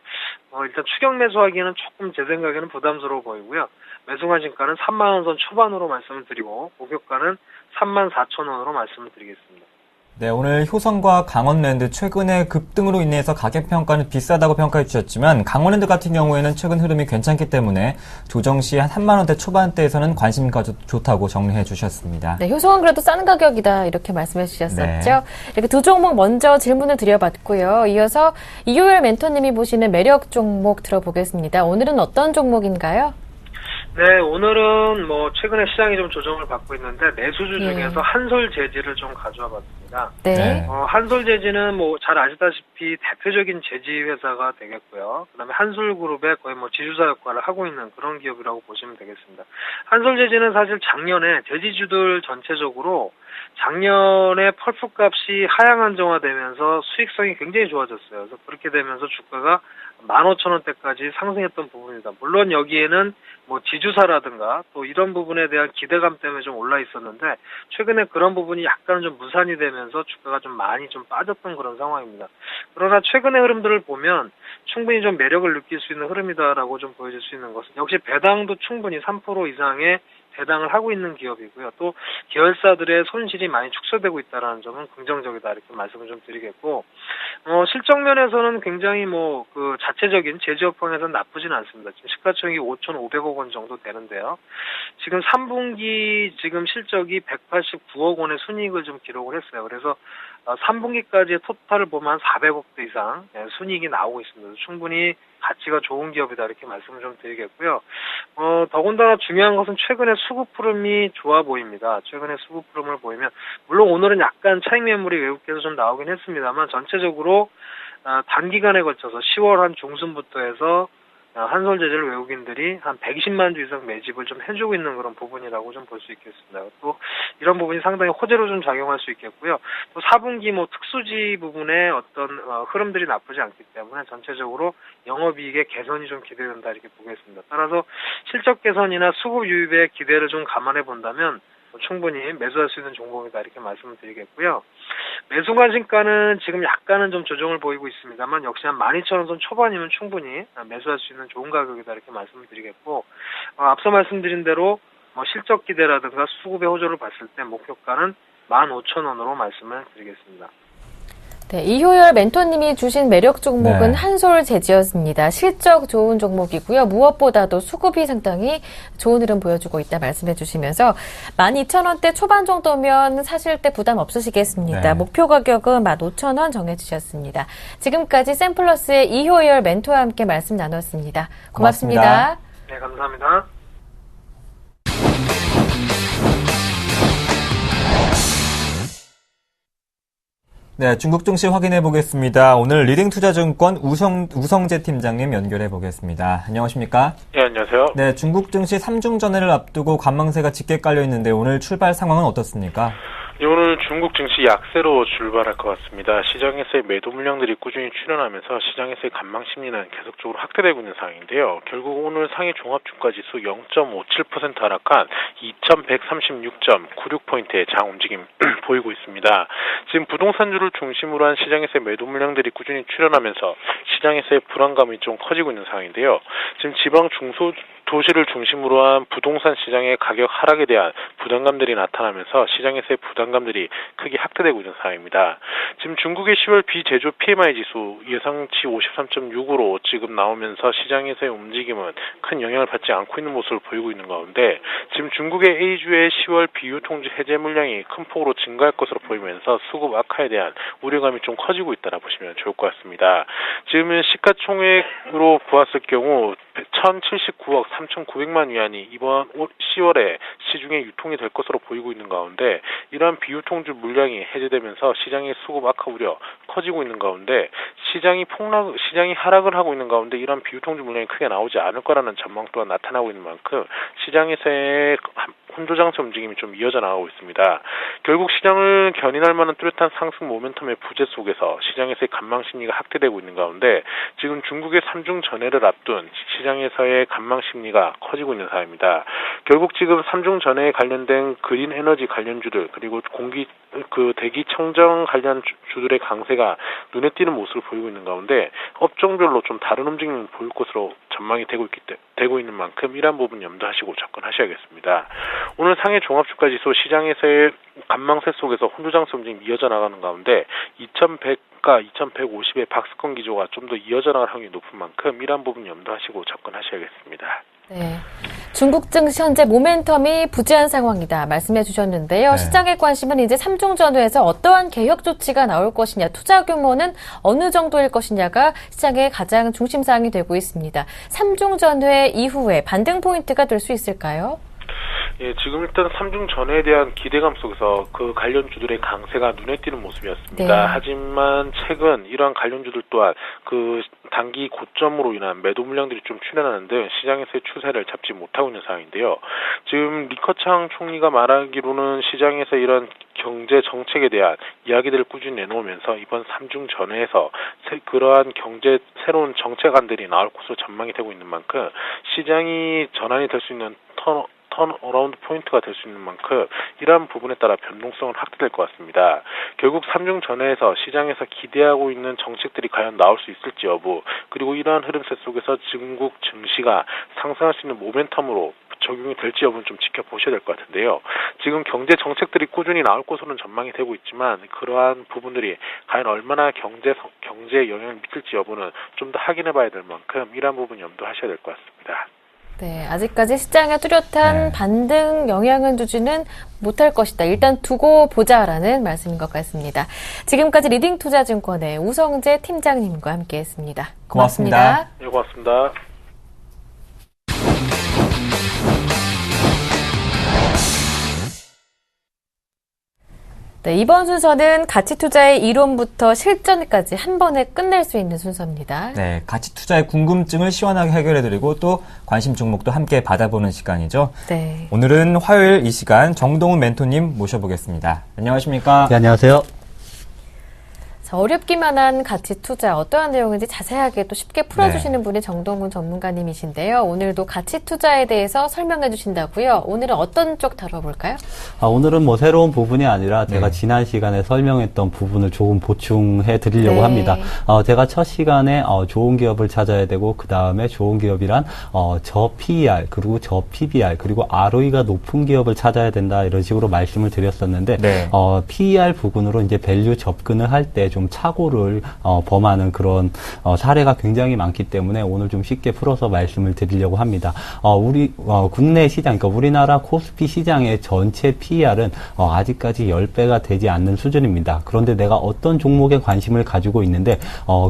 Speaker 5: 일단 추격 매수하기에는 조금 제 생각에는 부담스러워 보이고요. 매수 관심가는 3만 원 선 초반으로 말씀을 드리고 목표가는 3만 4천 원으로 말씀을 드리겠습니다.
Speaker 2: 네, 오늘 효성과 강원랜드 최근의 급등으로 인해서 가격 평가는 비싸다고 평가해 주셨지만 강원랜드 같은 경우에는 최근 흐름이 괜찮기 때문에 조정 시 한 3만 원대 초반대에서는 관심가 좋다고 정리해 주셨습니다.
Speaker 1: 네, 효성은 그래도 싼 가격이다 이렇게 말씀해 주셨었죠. 네. 이렇게 두 종목 먼저 질문을 드려봤고요. 이어서 이효열 멘토님이 보시는 매력 종목 들어보겠습니다. 오늘은 어떤 종목인가요?
Speaker 5: 네, 오늘은 최근에 시장이 좀 조정을 받고 있는데 매수주 중에서 한솔재지를 좀 가져와 봤습니다.
Speaker 1: 네.
Speaker 5: 한솔재지는 잘 아시다시피 대표적인 제지 회사가 되겠고요. 그다음에 한솔그룹의 거의 지주사 역할을 하고 있는 그런 기업이라고 보시면 되겠습니다. 한솔재지는 사실 작년에 제지주들 전체적으로 작년에 펄프 값이 하향 안정화되면서 수익성이 굉장히 좋아졌어요. 그래서 그렇게 되면서 주가가 15,000원대까지 상승했던 부분입니다. 물론 여기에는 지주사라든가 또 이런 부분에 대한 기대감 때문에 좀 올라 있었는데 최근에 그런 부분이 약간은 좀 무산이 되면서 주가가 좀 많이 좀 빠졌던 그런 상황입니다. 그러나 최근의 흐름들을 보면 충분히 좀 매력을 느낄 수 있는 흐름이다라고 좀 보여줄 수 있는 것은 역시 배당도 충분히 3% 이상의 배당을 하고 있는 기업이고요. 또 계열사들의 손실이 많이 축소되고 있다는 점은 긍정적이다 이렇게 말씀을 좀 드리겠고 실적 면에서는 굉장히 그 자체적인 제조업황에서는 나쁘진 않습니다. 지금 시가총액이 5,500억 원 정도 되는데요. 지금 3분기 지금 실적이 189억 원의 순이익을 좀 기록을 했어요. 그래서 3분기까지의 토탈을 보면 한 400억대 이상 순이익이 나오고 있습니다. 충분히 가치가 좋은 기업이다 이렇게 말씀을 좀 드리겠고요. 더군다나 중요한 것은 최근에 수급 흐름이 좋아 보입니다. 최근에 수급 흐름을 보이면 물론 오늘은 약간 차익 매물이 외국에서 좀 나오긴 했습니다만 전체적으로 단기간에 걸쳐서 10월 한 중순부터 해서 한솔 재질 외국인들이 한 120만 주 이상 매집을 좀 해주고 있는 그런 부분이라고 좀 볼 수 있겠습니다. 또 이런 부분이 상당히 호재로 좀 작용할 수 있겠고요. 또 4분기 뭐 특수지 부분에 어떤 흐름들이 나쁘지 않기 때문에 전체적으로 영업이익의 개선이 좀 기대된다 이렇게 보겠습니다. 따라서 실적 개선이나 수급 유입의 기대를 좀 감안해 본다면 충분히 매수할 수 있는 종목이다 이렇게 말씀을 드리겠고요. 매수 관심가는 지금 약간은 좀 조정을 보이고 있습니다만 역시 한 12,000원 선 초반이면 충분히 매수할 수 있는 좋은 가격이다 이렇게 말씀을 드리겠고 앞서 말씀드린 대로 실적 기대라든가 수급의 호조를 봤을 때 목표가는 15,000원으로 말씀을 드리겠습니다.
Speaker 1: 네, 이효열 멘토님이 주신 매력 종목은
Speaker 2: 네.
Speaker 1: 한솔 재지였습니다. 실적 좋은 종목이고요. 무엇보다도 수급이 상당히 좋은 흐름 보여주고 있다 말씀해 주시면서 12,000원대 초반 정도면 사실 때 부담 없으시겠습니다.
Speaker 2: 네.
Speaker 1: 목표 가격은 15,000원 정해주셨습니다. 지금까지 샘플러스의 이효열 멘토와 함께 말씀 나눴습니다. 고맙습니다.
Speaker 5: 네, 감사합니다.
Speaker 2: 네, 중국 증시 확인해 보겠습니다. 오늘 리딩투자증권 우성재 팀장님 연결해 보겠습니다. 안녕하십니까?
Speaker 6: 네, 안녕하세요.
Speaker 2: 네, 중국 증시 3중 전회를 앞두고 관망세가 짙게 깔려 있는데 오늘 출발 상황은 어떻습니까?
Speaker 6: 오늘 중국 증시 약세로 출발할 것 같습니다. 시장에서의 매도 물량들이 꾸준히 출현하면서 시장에서의 간망 심리는 계속적으로 확대되고 있는 상황인데요. 결국 오늘 상해 종합주가지수 0.57% 하락한 2,136.96포인트의 장 움직임 보이고 있습니다. 지금 부동산주를 중심으로 한 시장에서의 매도 물량들이 꾸준히 출현하면서 시장에서의 불안감이 좀 커지고 있는 상황인데요. 지금 지방 중소 도시를 중심으로 한 부동산 시장의 가격 하락에 대한 부담감들이 나타나면서 시장에서의 부담감들이 크게 확대되고 있는 상황입니다. 지금 중국의 10월 비제조 PMI 지수 예상치 53.6으로 지금 나오면서 시장에서의 움직임은 큰 영향을 받지 않고 있는 모습을 보이고 있는 가운데 지금 중국의 A주의 10월 비유통지 해제 물량이 큰 폭으로 증가할 것으로 보이면서 수급 악화에 대한 우려감이 좀 커지고 있다라 보시면 좋을 것 같습니다. 지금은 시가총액으로 보았을 경우 1,079억 3,900만 위안이 이번 10월에 시중에 유통이 될 것으로 보이고 있는 가운데 이러한 비유통주 물량이 해제되면서 시장의 수급 악화 우려 커지고 있는 가운데 시장이 하락을 하고 있는 가운데 이러한 비유통주 물량이 크게 나오지 않을 거라는 전망 또한 나타나고 있는 만큼 시장에서의 혼조장세 움직임이 좀 이어져 나가고 있습니다. 결국 시장을 견인할 만한 뚜렷한 상승 모멘텀의 부재 속에서 시장에서의 간망 심리가 확대되고 있는 가운데 지금 중국의 3중 전해를 앞둔 시장에서의 간망 심리가 커지고 있는 상황입니다. 결국 지금 3중 전해에 관련된 그린 에너지 관련주들 그리고 대기 청정 관련 주들의 강세가 눈에 띄는 모습을 보이고 있는 가운데 업종별로 좀 다른 움직임을 보일 것으로 전망이 되고 있는 만큼 이러한 부분 염두하시고 접근하셔야겠습니다. 오늘 상해 종합주가지수 시장에서의 간망세 속에서 혼조장세 움직임이 이어져 나가는 가운데 2,100과 2,150의 박스권 기조가 좀 더 이어져 나갈 확률이 높은 만큼 이러한 부분 염두하시고 접근하셔야겠습니다.
Speaker 1: 네. 중국 증시 현재 모멘텀이 부재한 상황이다 말씀해 주셨는데요.
Speaker 2: 네.
Speaker 1: 시장의 관심은 이제 3중 전후에서 어떠한 개혁 조치가 나올 것이냐, 투자 규모는 어느 정도일 것이냐가 시장의 가장 중심사항이 되고 있습니다. 3중 전후 이후에 반등 포인트가 될 수 있을까요?
Speaker 6: 예, 지금 일단 3중 전해에 대한 기대감 속에서 그 관련주들의 강세가 눈에 띄는 모습이었습니다.
Speaker 1: 네.
Speaker 6: 하지만 최근 이러한 관련주들 또한 그 단기 고점으로 인한 매도 물량들이 좀 출현하는 등 시장에서의 추세를 잡지 못하고 있는 상황인데요. 지금 리커창 총리가 말하기로는 시장에서 이런 경제 정책에 대한 이야기들을 꾸준히 내놓으면서 이번 3중 전회에서 그러한 새로운 정책안들이 나올 것으로 전망이 되고 있는 만큼 시장이 전환이 될 수 있는 턴어라운드 포인트가 될 수 있는 만큼 이러한 부분에 따라 변동성은 확대될 것 같습니다. 결국 3중 전회에서 시장에서 기대하고 있는 정책들이 과연 나올 수 있을지 여부 그리고 이러한 흐름세 속에서 중국 증시가 상승할 수 있는 모멘텀으로 적용이 될지 여부는 좀 지켜보셔야 될 것 같은데요. 지금 경제 정책들이 꾸준히 나올 것으로는 전망이 되고 있지만 그러한 부분들이 과연 얼마나 경제에 영향을 미칠지 여부는 좀 더 확인해 봐야 될 만큼 이러한 부분 염두하셔야 될 것 같습니다.
Speaker 1: 네, 아직까지 시장에 뚜렷한 반등 영향은 주지는 못할 것이다. 일단 두고 보자라는 말씀인 것 같습니다. 지금까지 리딩투자증권의 우성재 팀장님과 함께했습니다. 고맙습니다.
Speaker 6: 네, 고맙습니다.
Speaker 1: 네, 이번 순서는 가치 투자의 이론부터 실전까지 한 번에 끝낼 수 있는 순서입니다.
Speaker 2: 네, 가치 투자의 궁금증을 시원하게 해결해드리고 또 관심 종목도 함께 받아보는 시간이죠.
Speaker 1: 네.
Speaker 2: 오늘은 화요일 이 시간 정동훈 멘토님 모셔보겠습니다. 안녕하십니까?
Speaker 7: 네, 안녕하세요.
Speaker 1: 자, 어렵기만 한 가치 투자 어떠한 내용인지 자세하게 또 쉽게 풀어주시는 분이 정동훈 전문가님이신데요. 오늘도 가치 투자에 대해서 설명해 주신다고요. 오늘은 어떤 쪽 다뤄볼까요?
Speaker 7: 오늘은 뭐 새로운 부분이 아니라 제가
Speaker 2: 네.
Speaker 7: 지난 시간에 설명했던 부분을 조금 보충해 드리려고
Speaker 1: 네.
Speaker 7: 합니다. 제가 첫 시간에 좋은 기업을 찾아야 되고 그 다음에 좋은 기업이란 저 PER 그리고 저 PBR 그리고 ROE가 높은 기업을 찾아야 된다 이런 식으로 말씀을 드렸었는데
Speaker 2: 네.
Speaker 7: PER 부분으로 이제 밸류 접근을 할 때 좀 착오를 범하는 그런 사례가 굉장히 많기 때문에 오늘 좀 쉽게 풀어서 말씀을 드리려고 합니다. 우리 국내 시장, 그러니까 우리나라 코스피 시장의 전체 PER은 아직까지 10배가 되지 않는 수준입니다. 그런데 내가 어떤 종목에 관심을 가지고 있는데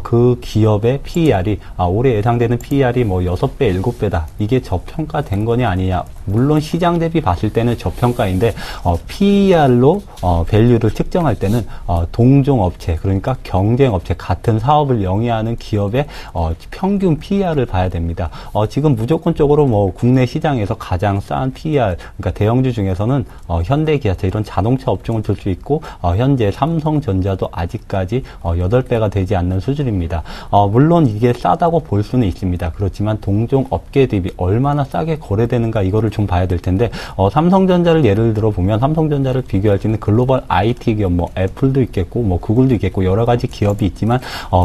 Speaker 7: 그 기업의 PER이 올해 예상되는 PER이 뭐 6배, 7배다. 이게 저평가된 거냐 아니냐. 물론 시장 대비 봤을 때는 저평가인데 PER로 밸류를 측정할 때는 동종업체, 그러니까 경쟁업체, 같은 사업을 영위하는 기업의 평균 PER을 봐야 됩니다. 지금 무조건적으로 뭐 국내 시장에서 가장 싼 PER, 그러니까 대형주 중에서는 현대기아차 이런 자동차 업종을 들 수 있고 현재 삼성전자도 아직까지 8배가 되지 않는 수준입니다. 물론 이게 싸다고 볼 수는 있습니다. 그렇지만 동종업계 대비 얼마나 싸게 거래되는가 이거를 좀 봐야 될 텐데 삼성전자를 예를 들어 보면 삼성전자를 비교할 수 있는 글로벌 IT 기업 뭐 애플도 있겠고 뭐 구글도 있겠고 여러 가지 기업이 있지만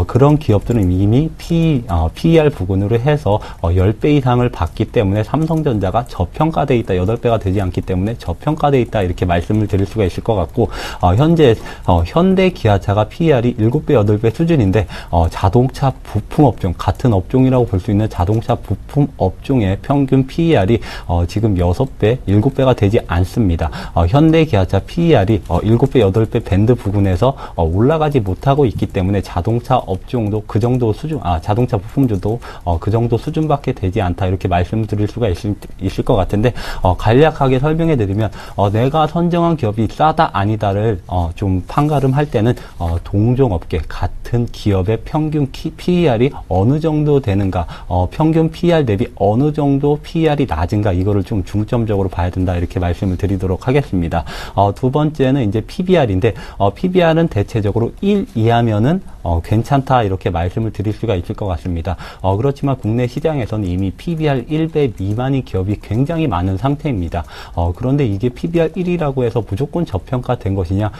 Speaker 7: 그런 기업들은 이미 PER 부분으로 해서 10배 이상을 받기 때문에 삼성전자가 저평가돼 있다, 8배가 되지 않기 때문에 저평가돼 있다 이렇게 말씀을 드릴 수가 있을 것 같고 현재 현대기아차가 PER이 7배, 8배 수준인데 자동차 부품 업종, 같은 업종이라고 볼 수 있는 자동차 부품 업종의 평균 PER이 지금 6배, 7배가 되지 않습니다. 현대기아차 PER이 7배, 8배 밴드 부분에서 올라가지 못하고 있기 때문에 자동차 업종도 그 정도 수준, 자동차 부품주도 그 정도 수준밖에 되지 않다 이렇게 말씀드릴 수가 있을 것 같은데 간략하게 설명해 드리면 내가 선정한 기업이 싸다 아니다를 좀 판가름할 때는 동종업계 같은 기업의 평균 PER이 어느 정도 되는가, 평균 PER 대비 어느 정도 PER이 낮은가 이거를 좀 중점적으로 봐야 된다 이렇게 말씀을 드리도록 하겠습니다. 두 번째는 이제 PBR인데 PBR은 대체적으로 1 이하면은 괜찮다 이렇게 말씀을 드릴 수가 있을 것 같습니다. 그렇지만 국내 시장에서는 이미 PBR 1배 미만의 기업이 굉장히 많은 상태입니다. 그런데 이게 PBR 1이라고 해서 무조건 저평가된 것이냐?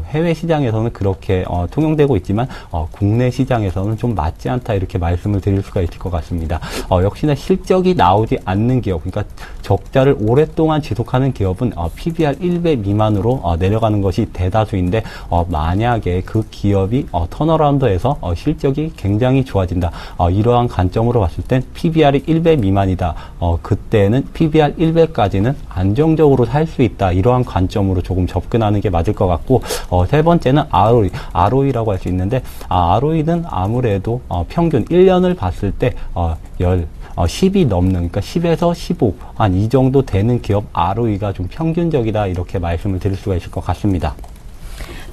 Speaker 7: 해외 시장에서는 그렇게 통용되고 있지만 국내 시장에서는 좀 맞지 않다 이렇게 말씀을 드릴 수가 있을 것 같습니다. 역시나 실적이 나오지 않는 기업, 그러니까 적자를 오랫동안 지속하는 기업은 PBR 1배 미만으로 내려가는 것이 대다수인데 만약에 그 기업이 턴어라운드에서 실적이 굉장히 좋아진다. 이러한 관점으로 봤을 땐 PBR이 1배 미만이다. 그때는 PBR 1배까지는 안정적으로 살 수 있다. 이러한 관점으로 조금 접근하는 게 맞을 것 같고 세 번째는 ROE라고 할 수 있는데 ROE는 아무래도 평균 1년을 봤을 때 10이 넘는, 그러니까 10에서 15, 한 이 정도 되는 기업 ROE가 좀 평균적이다 이렇게 말씀을 드릴 수가 있을 것 같습니다.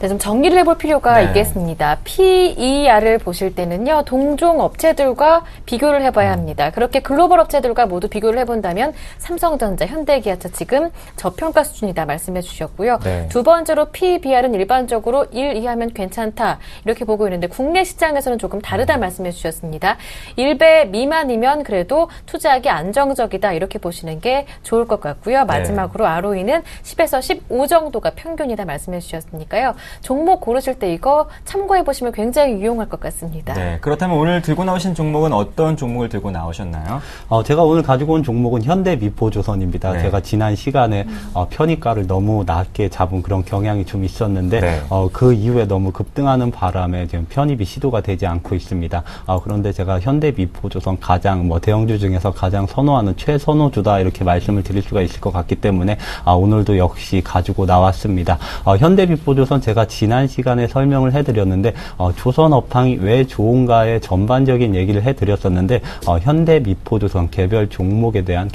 Speaker 1: 네, 좀 정리를 해볼 필요가
Speaker 2: 네.
Speaker 1: 있겠습니다. PER을 보실 때는요, 동종 업체들과 비교를 해봐야 합니다. 그렇게 글로벌 업체들과 모두 비교를 해본다면 삼성전자, 현대기아차 지금 저평가 수준이다 말씀해 주셨고요.
Speaker 2: 네.
Speaker 1: 두 번째로 PBR은 일반적으로 1 이하면 괜찮다 이렇게 보고 있는데 국내 시장에서는 조금 다르다 말씀해 주셨습니다. 1배 미만이면 그래도 투자하기 안정적이다 이렇게 보시는 게 좋을 것 같고요. 마지막으로 ROE는 10에서 15 정도가 평균이다 말씀해 주셨으니까요. 종목 고르실 때 이거 참고해 보시면 굉장히 유용할 것 같습니다.
Speaker 2: 네, 그렇다면 오늘 들고 나오신 종목은 어떤 종목을 들고 나오셨나요?
Speaker 7: 제가 오늘 가지고 온 종목은 현대미포조선입니다.
Speaker 2: 네.
Speaker 7: 제가 지난 시간에 편입가를 너무 낮게 잡은 그런 경향이 좀 있었는데
Speaker 2: 네.
Speaker 7: 그 이후에 너무 급등하는 바람에 지금 편입이 시도가 되지 않고 있습니다. 그런데 제가 현대미포조선 가장 대형주 중에서 가장 선호하는 최선호주다 이렇게 말씀을 드릴 수가 있을 것 같기 때문에 오늘도 역시 가지고 나왔습니다. 현대미포조선 제가 지난 시간에 설명을 해드렸는데 조선업황이 왜 좋은가의 전반적인 얘기를 해드렸었는데 현대미포조선 개별 종목에 대한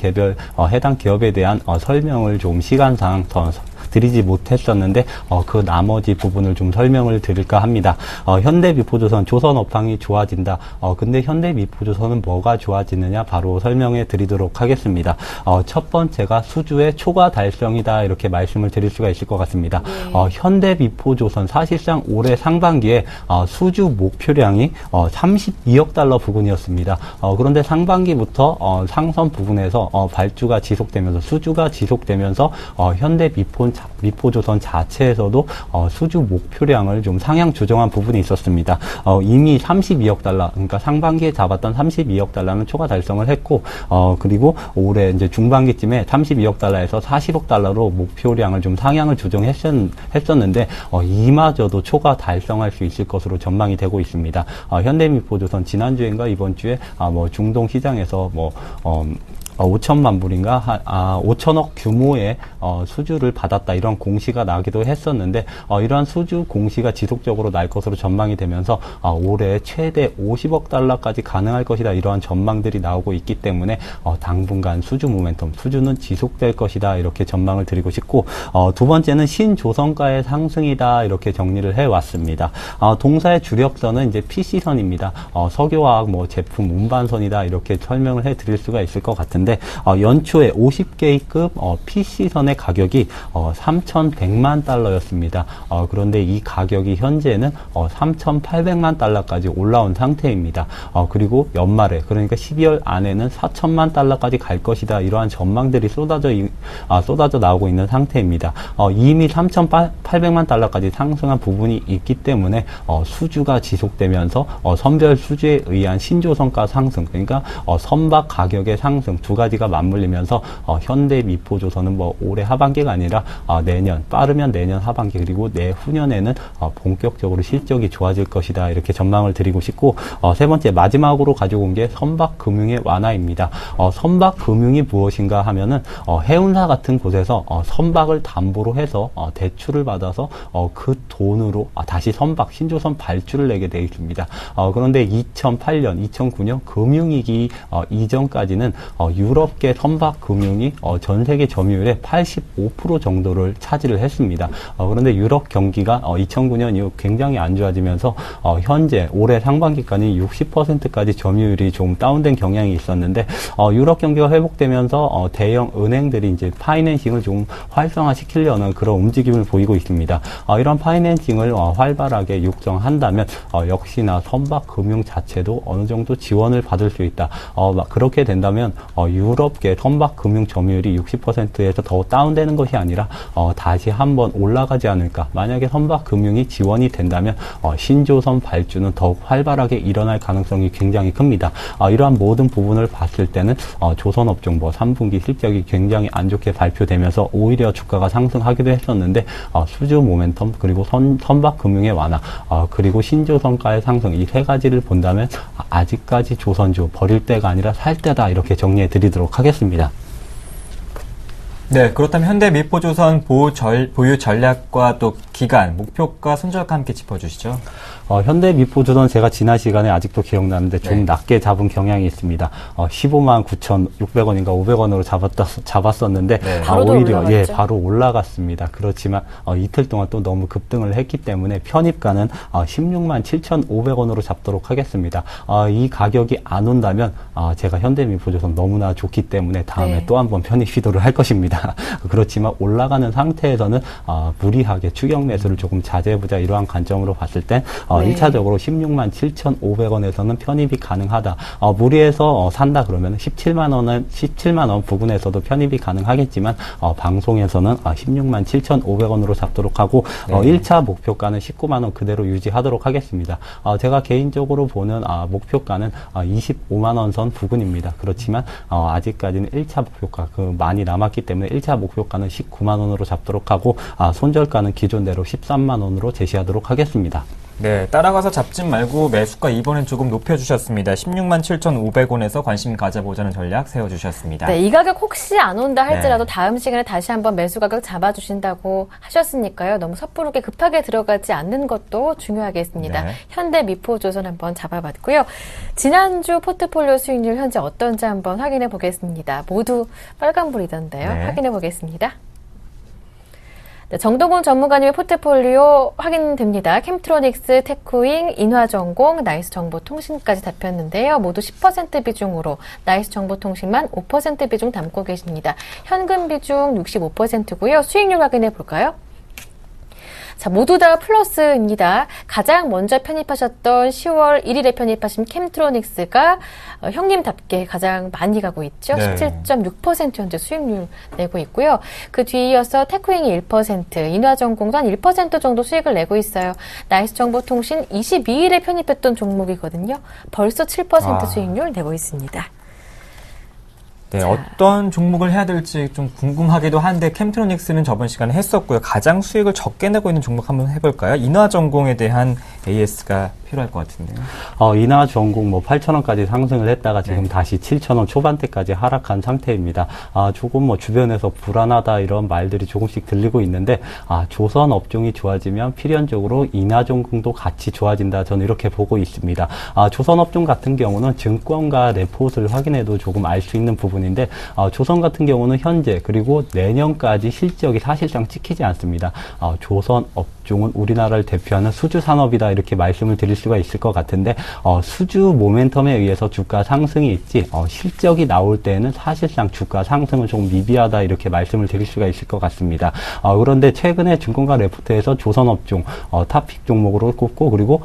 Speaker 7: 해당 기업에 대한 설명을 좀 시간상 드리지 못했었는데 그 나머지 부분을 좀 설명을 드릴까 합니다. 현대미포조선 조선 업황이 좋아진다. 근데 현대미포조선은 뭐가 좋아지느냐 바로 설명해 드리도록 하겠습니다. 첫 번째가 수주의 초과 달성이다 이렇게 말씀을 드릴 수가 있을 것 같습니다. 현대미포조선 사실상 올해 상반기에 수주 목표량이 32억 달러 부근이었습니다. 그런데 상반기부터 상선 부분에서 발주가 지속되면서 수주가 지속되면서 현대미포조선 자체에서도 수주 목표량을 좀 상향 조정한 부분이 있었습니다. 이미 32억 달러, 그러니까 상반기에 잡았던 32억 달러는 초과 달성을 했고, 그리고 올해 이제 중반기쯤에 32억 달러에서 40억 달러로 목표량을 좀 상향을 조정했었는데, 이마저도 초과 달성할 수 있을 것으로 전망이 되고 있습니다. 현대미포조선 지난주인가 이번주에 중동 시장에서 5천만 불인가 5천억 규모의 수주를 받았다 이런 공시가 나기도 했었는데 이러한 수주 공시가 지속적으로 날 것으로 전망이 되면서 올해 최대 50억 달러까지 가능할 것이다 이러한 전망들이 나오고 있기 때문에 당분간 수주 모멘텀 수주는 지속될 것이다 이렇게 전망을 드리고 싶고 두 번째는 신조선가의 상승이다 이렇게 정리를 해왔습니다. 동사의 주력선은 이제 PC선입니다. 석유화학 제품 운반선이다 이렇게 설명을 해드릴 수가 있을 것 같은데 연초에 50개급 PC선의 가격이 3,100만 달러였습니다. 그런데 이 가격이 현재는 3,800만 달러까지 올라온 상태입니다. 그리고 연말에 그러니까 12월 안에는 4,000만 달러까지 갈 것이다. 이러한 전망들이 쏟아져 나오고 있는 상태입니다. 이미 3,800만 달러까지 상승한 부분이 있기 때문에 수주가 지속되면서 선별 수주에 의한 신조선가 상승 그러니까 선박 가격의 상승 두 가지가 맞물리면서 현대미포조선은 올해 하반기가 아니라 내년 빠르면 내년 하반기 그리고 내후년에는 본격적으로 실적이 좋아질 것이다 이렇게 전망을 드리고 싶고 세 번째 마지막으로 가지고 온 게 선박금융의 완화입니다. 선박금융이 무엇인가 하면은 해운사 같은 곳에서 선박을 담보로 해서 대출을 받아서 그 돈으로 다시 선박 신조선 발주를 내게 되어 있습니다. 그런데 2008년 2009년 금융위기 이전까지는 유럽계 선박금융이 전 세계 점유율의 85% 정도를 차지를 했습니다. 그런데 유럽 경기가 2009년 이후 굉장히 안 좋아지면서 현재 올해 상반기까지 60%까지 점유율이 좀 다운된 경향이 있었는데 유럽 경기가 회복되면서 대형 은행들이 이제 파이낸싱을 좀 활성화시키려는 그런 움직임을 보이고 있습니다. 이런 파이낸싱을 활발하게 육성한다면 역시나 선박금융 자체도 어느 정도 지원을 받을 수 있다. 그렇게 된다면 유럽계 선박금융 점유율이 60%에서 더 다운되는 것이 아니라 다시 한번 올라가지 않을까. 만약에 선박금융이 지원이 된다면 신조선 발주는 더욱 활발하게 일어날 가능성이 굉장히 큽니다. 이러한 모든 부분을 봤을 때는 조선업종 3분기 실적이 굉장히 안 좋게 발표되면서 오히려 주가가 상승하기도 했었는데 수주 모멘텀 그리고 선박금융의 완화 그리고 신조선가의 상승 이 세 가지를 본다면 아직까지 조선주 버릴 때가 아니라 살 때다 이렇게 정리해 드리도록 하겠습니다.
Speaker 2: 네, 그렇다면 현대미포조선 보유 전략과 또 기간, 목표가 손절과 함께 짚어주시죠.
Speaker 7: 현대미포조선 제가 지난 시간에 아직도 기억나는데 좀 낮게 잡은 경향이 있습니다. 15만 9,600원인가 500원으로 잡았었는데 오히려 바로 올라갔습니다. 그렇지만 이틀 동안 또 너무 급등을 했기 때문에 편입가는 16만 7,500원으로 잡도록 하겠습니다. 이 가격이 안 온다면 제가 현대미포조선 너무나 좋기 때문에 다음에 또 한번 편입 시도를 할 것입니다. 그렇지만 올라가는 상태에서는 무리하게 추격 매수를 조금 자제해보자 이러한 관점으로 봤을 땐 1차적으로 16만 7,500원에서는 편입이 가능하다. 무리해서 산다 그러면 17만 원 부근에서도 편입이 가능하겠지만 방송에서는 16만 7,500원으로 잡도록 하고 1차 목표가는 19만 원 그대로 유지하도록 하겠습니다. 제가 개인적으로 보는 목표가는 25만 원 선 부근입니다. 그렇지만 아직까지는 1차 목표가 많이 남았기 때문에 1차 목표가는 19만 원으로 잡도록 하고 손절가는 기존대로 13만 원으로 제시하도록 하겠습니다.
Speaker 2: 네, 따라가서 잡지 말고 매수가 이번엔 조금 높여주셨습니다. 16만 7,500원에서 관심 가져보자는 전략 세워주셨습니다.
Speaker 1: 네, 이 가격 혹시 안 온다 할지라도 다음 시간에 다시 한번 매수 가격 잡아주신다고 하셨으니까요. 너무 섣부르게 급하게 들어가지 않는 것도 중요하겠습니다. 현대미포조선 한번 잡아봤고요. 지난주 포트폴리오 수익률 현재 어떤지 한번 확인해 보겠습니다. 모두 빨간불이던데요. 확인해 보겠습니다. 네, 정동훈 전문가님의 포트폴리오 확인됩니다. 캠트로닉스, 테크윙, 인화전공, 나이스정보통신까지 잡혔는데요. 모두 10% 비중으로 나이스정보통신만 5% 비중 담고 계십니다. 현금 비중 65%고요. 수익률 확인해 볼까요? 자, 모두 다 플러스입니다. 가장 먼저 편입하셨던 10월 1일에 편입하신 캠트로닉스가 형님답게 가장 많이 가고 있죠.
Speaker 2: 네.
Speaker 1: 17.6% 현재 수익률 내고 있고요. 그 뒤에 이어서 테크윙이 1%, 인화전공도 한 1% 정도 수익을 내고 있어요. 나이스정보통신 22일에 편입했던 종목이거든요. 벌써 7% 수익률 내고 있습니다.
Speaker 2: 네,
Speaker 1: 자.
Speaker 2: 어떤 종목을 해야 될지 좀 궁금하기도 한데 캠트로닉스는 저번 시간에 했었고요. 가장 수익을 적게 내고 있는 종목 한번 해볼까요? 인화전공에 대한 AS가 필요할 것 같은데요.
Speaker 7: 인화전공 8,000원까지 상승을 했다가 지금 다시 7,000원 초반대까지 하락한 상태입니다. 조금 주변에서 불안하다 이런 말들이 조금씩 들리고 있는데, 조선 업종이 좋아지면 필연적으로 인화전공도 같이 좋아진다. 저는 이렇게 보고 있습니다. 조선 업종 같은 경우는 증권가 레포트를 확인해도 조금 알 수 있는 부분인데, 조선 같은 경우는 현재 그리고 내년까지 실적이 사실상 찍히지 않습니다. 조선 업종은 우리나라를 대표하는 수주 산업이다 이렇게 말씀을 드릴 수가 있을 것 같은데, 수주 모멘텀에 의해서 주가 상승이 있지 실적이 나올 때는 사실상 주가 상승은 좀 미비하다 이렇게 말씀을 드릴 수가 있을 것 같습니다. 그런데 최근에 증권가 레포트에서 조선업종 탑픽 종목으로 꼽고, 그리고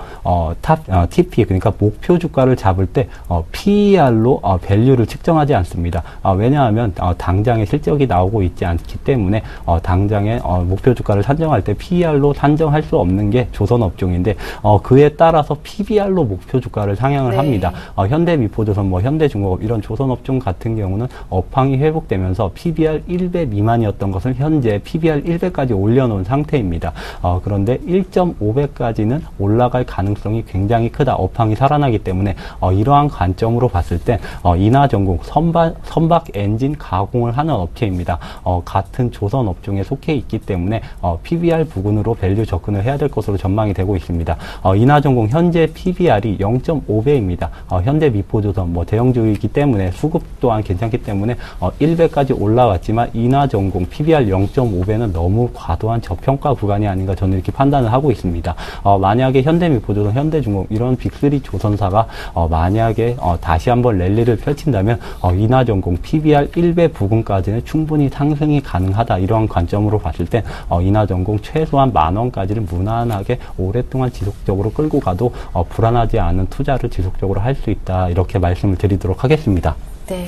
Speaker 7: TP 그러니까 목표 주가를 잡을 때 PER로 밸류를 측정하지 않습니다. 왜냐하면 당장의 실적이 나오고 있지 않기 때문에 당장의 목표 주가를 산정할 때 PER로 산정할 수 없는 게 조선업종인데, 그에 따라서 PBR로 목표 주가를 상향을 합니다. 현대미포조선, 현대중공업 이런 조선업종 같은 경우는 업황이 회복되면서 PBR 1배 미만이었던 것을 현재 PBR 1배까지 올려놓은 상태입니다. 그런데 1.5배까지는 올라갈 가능성이 굉장히 크다. 업황이 살아나기 때문에 이러한 관점으로 봤을 때 인화전공 선박 엔진 가공을 하는 업체입니다. 같은 조선업종에 속해 있기 때문에 PBR 부근으로 밸류 접근을 해야 될 것으로 전망이 되고 있습니다. 인화전공 현재 PBR이 0.5배입니다. 현대미포조선 대형주이기 때문에 수급 또한 괜찮기 때문에 1배까지 올라왔지만 인화전공 PBR 0.5배는 너무 과도한 저평가 구간이 아닌가 저는 이렇게 판단을 하고 있습니다. 만약에 현대미포조선, 현대중공업 이런 빅3 조선사가 만약에 다시 한번 랠리를 펼친다면 인화전공 PBR 1배 부근까지는 충분히 상승이 가능하다. 이러한 관점으로 봤을 때 인화전공 최소한 10,000원까지를 무난하게 오랫동안 지속적으로 끌고 가도 불안하지 않은 투자를 지속적으로 할 수 있다. 이렇게 말씀을 드리도록 하겠습니다.
Speaker 1: 네.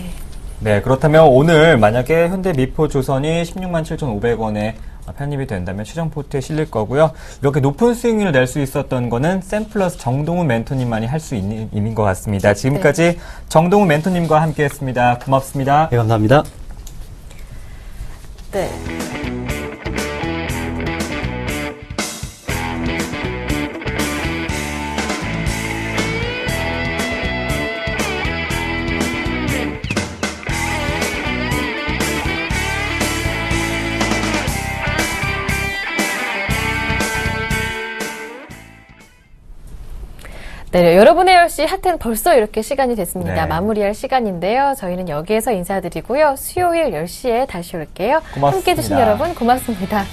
Speaker 2: 네, 그렇다면 오늘 만약에 현대미포조선이 167,500원에 편입이 된다면 최종 포트에 실릴 거고요. 이렇게 높은 수익률을 낼 수 있었던 거는 샘플러스 정동훈 멘토님만이 할 수 있는 힘인 것 같습니다. 지금까지 정동훈 멘토님과 함께했습니다. 고맙습니다.
Speaker 7: 네, 감사합니다.
Speaker 1: 네. 네, 여러분의 10시 하여튼 벌써 이렇게 시간이 됐습니다.
Speaker 2: 네.
Speaker 1: 마무리할 시간인데요. 저희는 여기에서 인사드리고요. 수요일 10시에 다시 올게요.
Speaker 2: 고맙습니다.
Speaker 1: 함께해 주신 여러분 고맙습니다.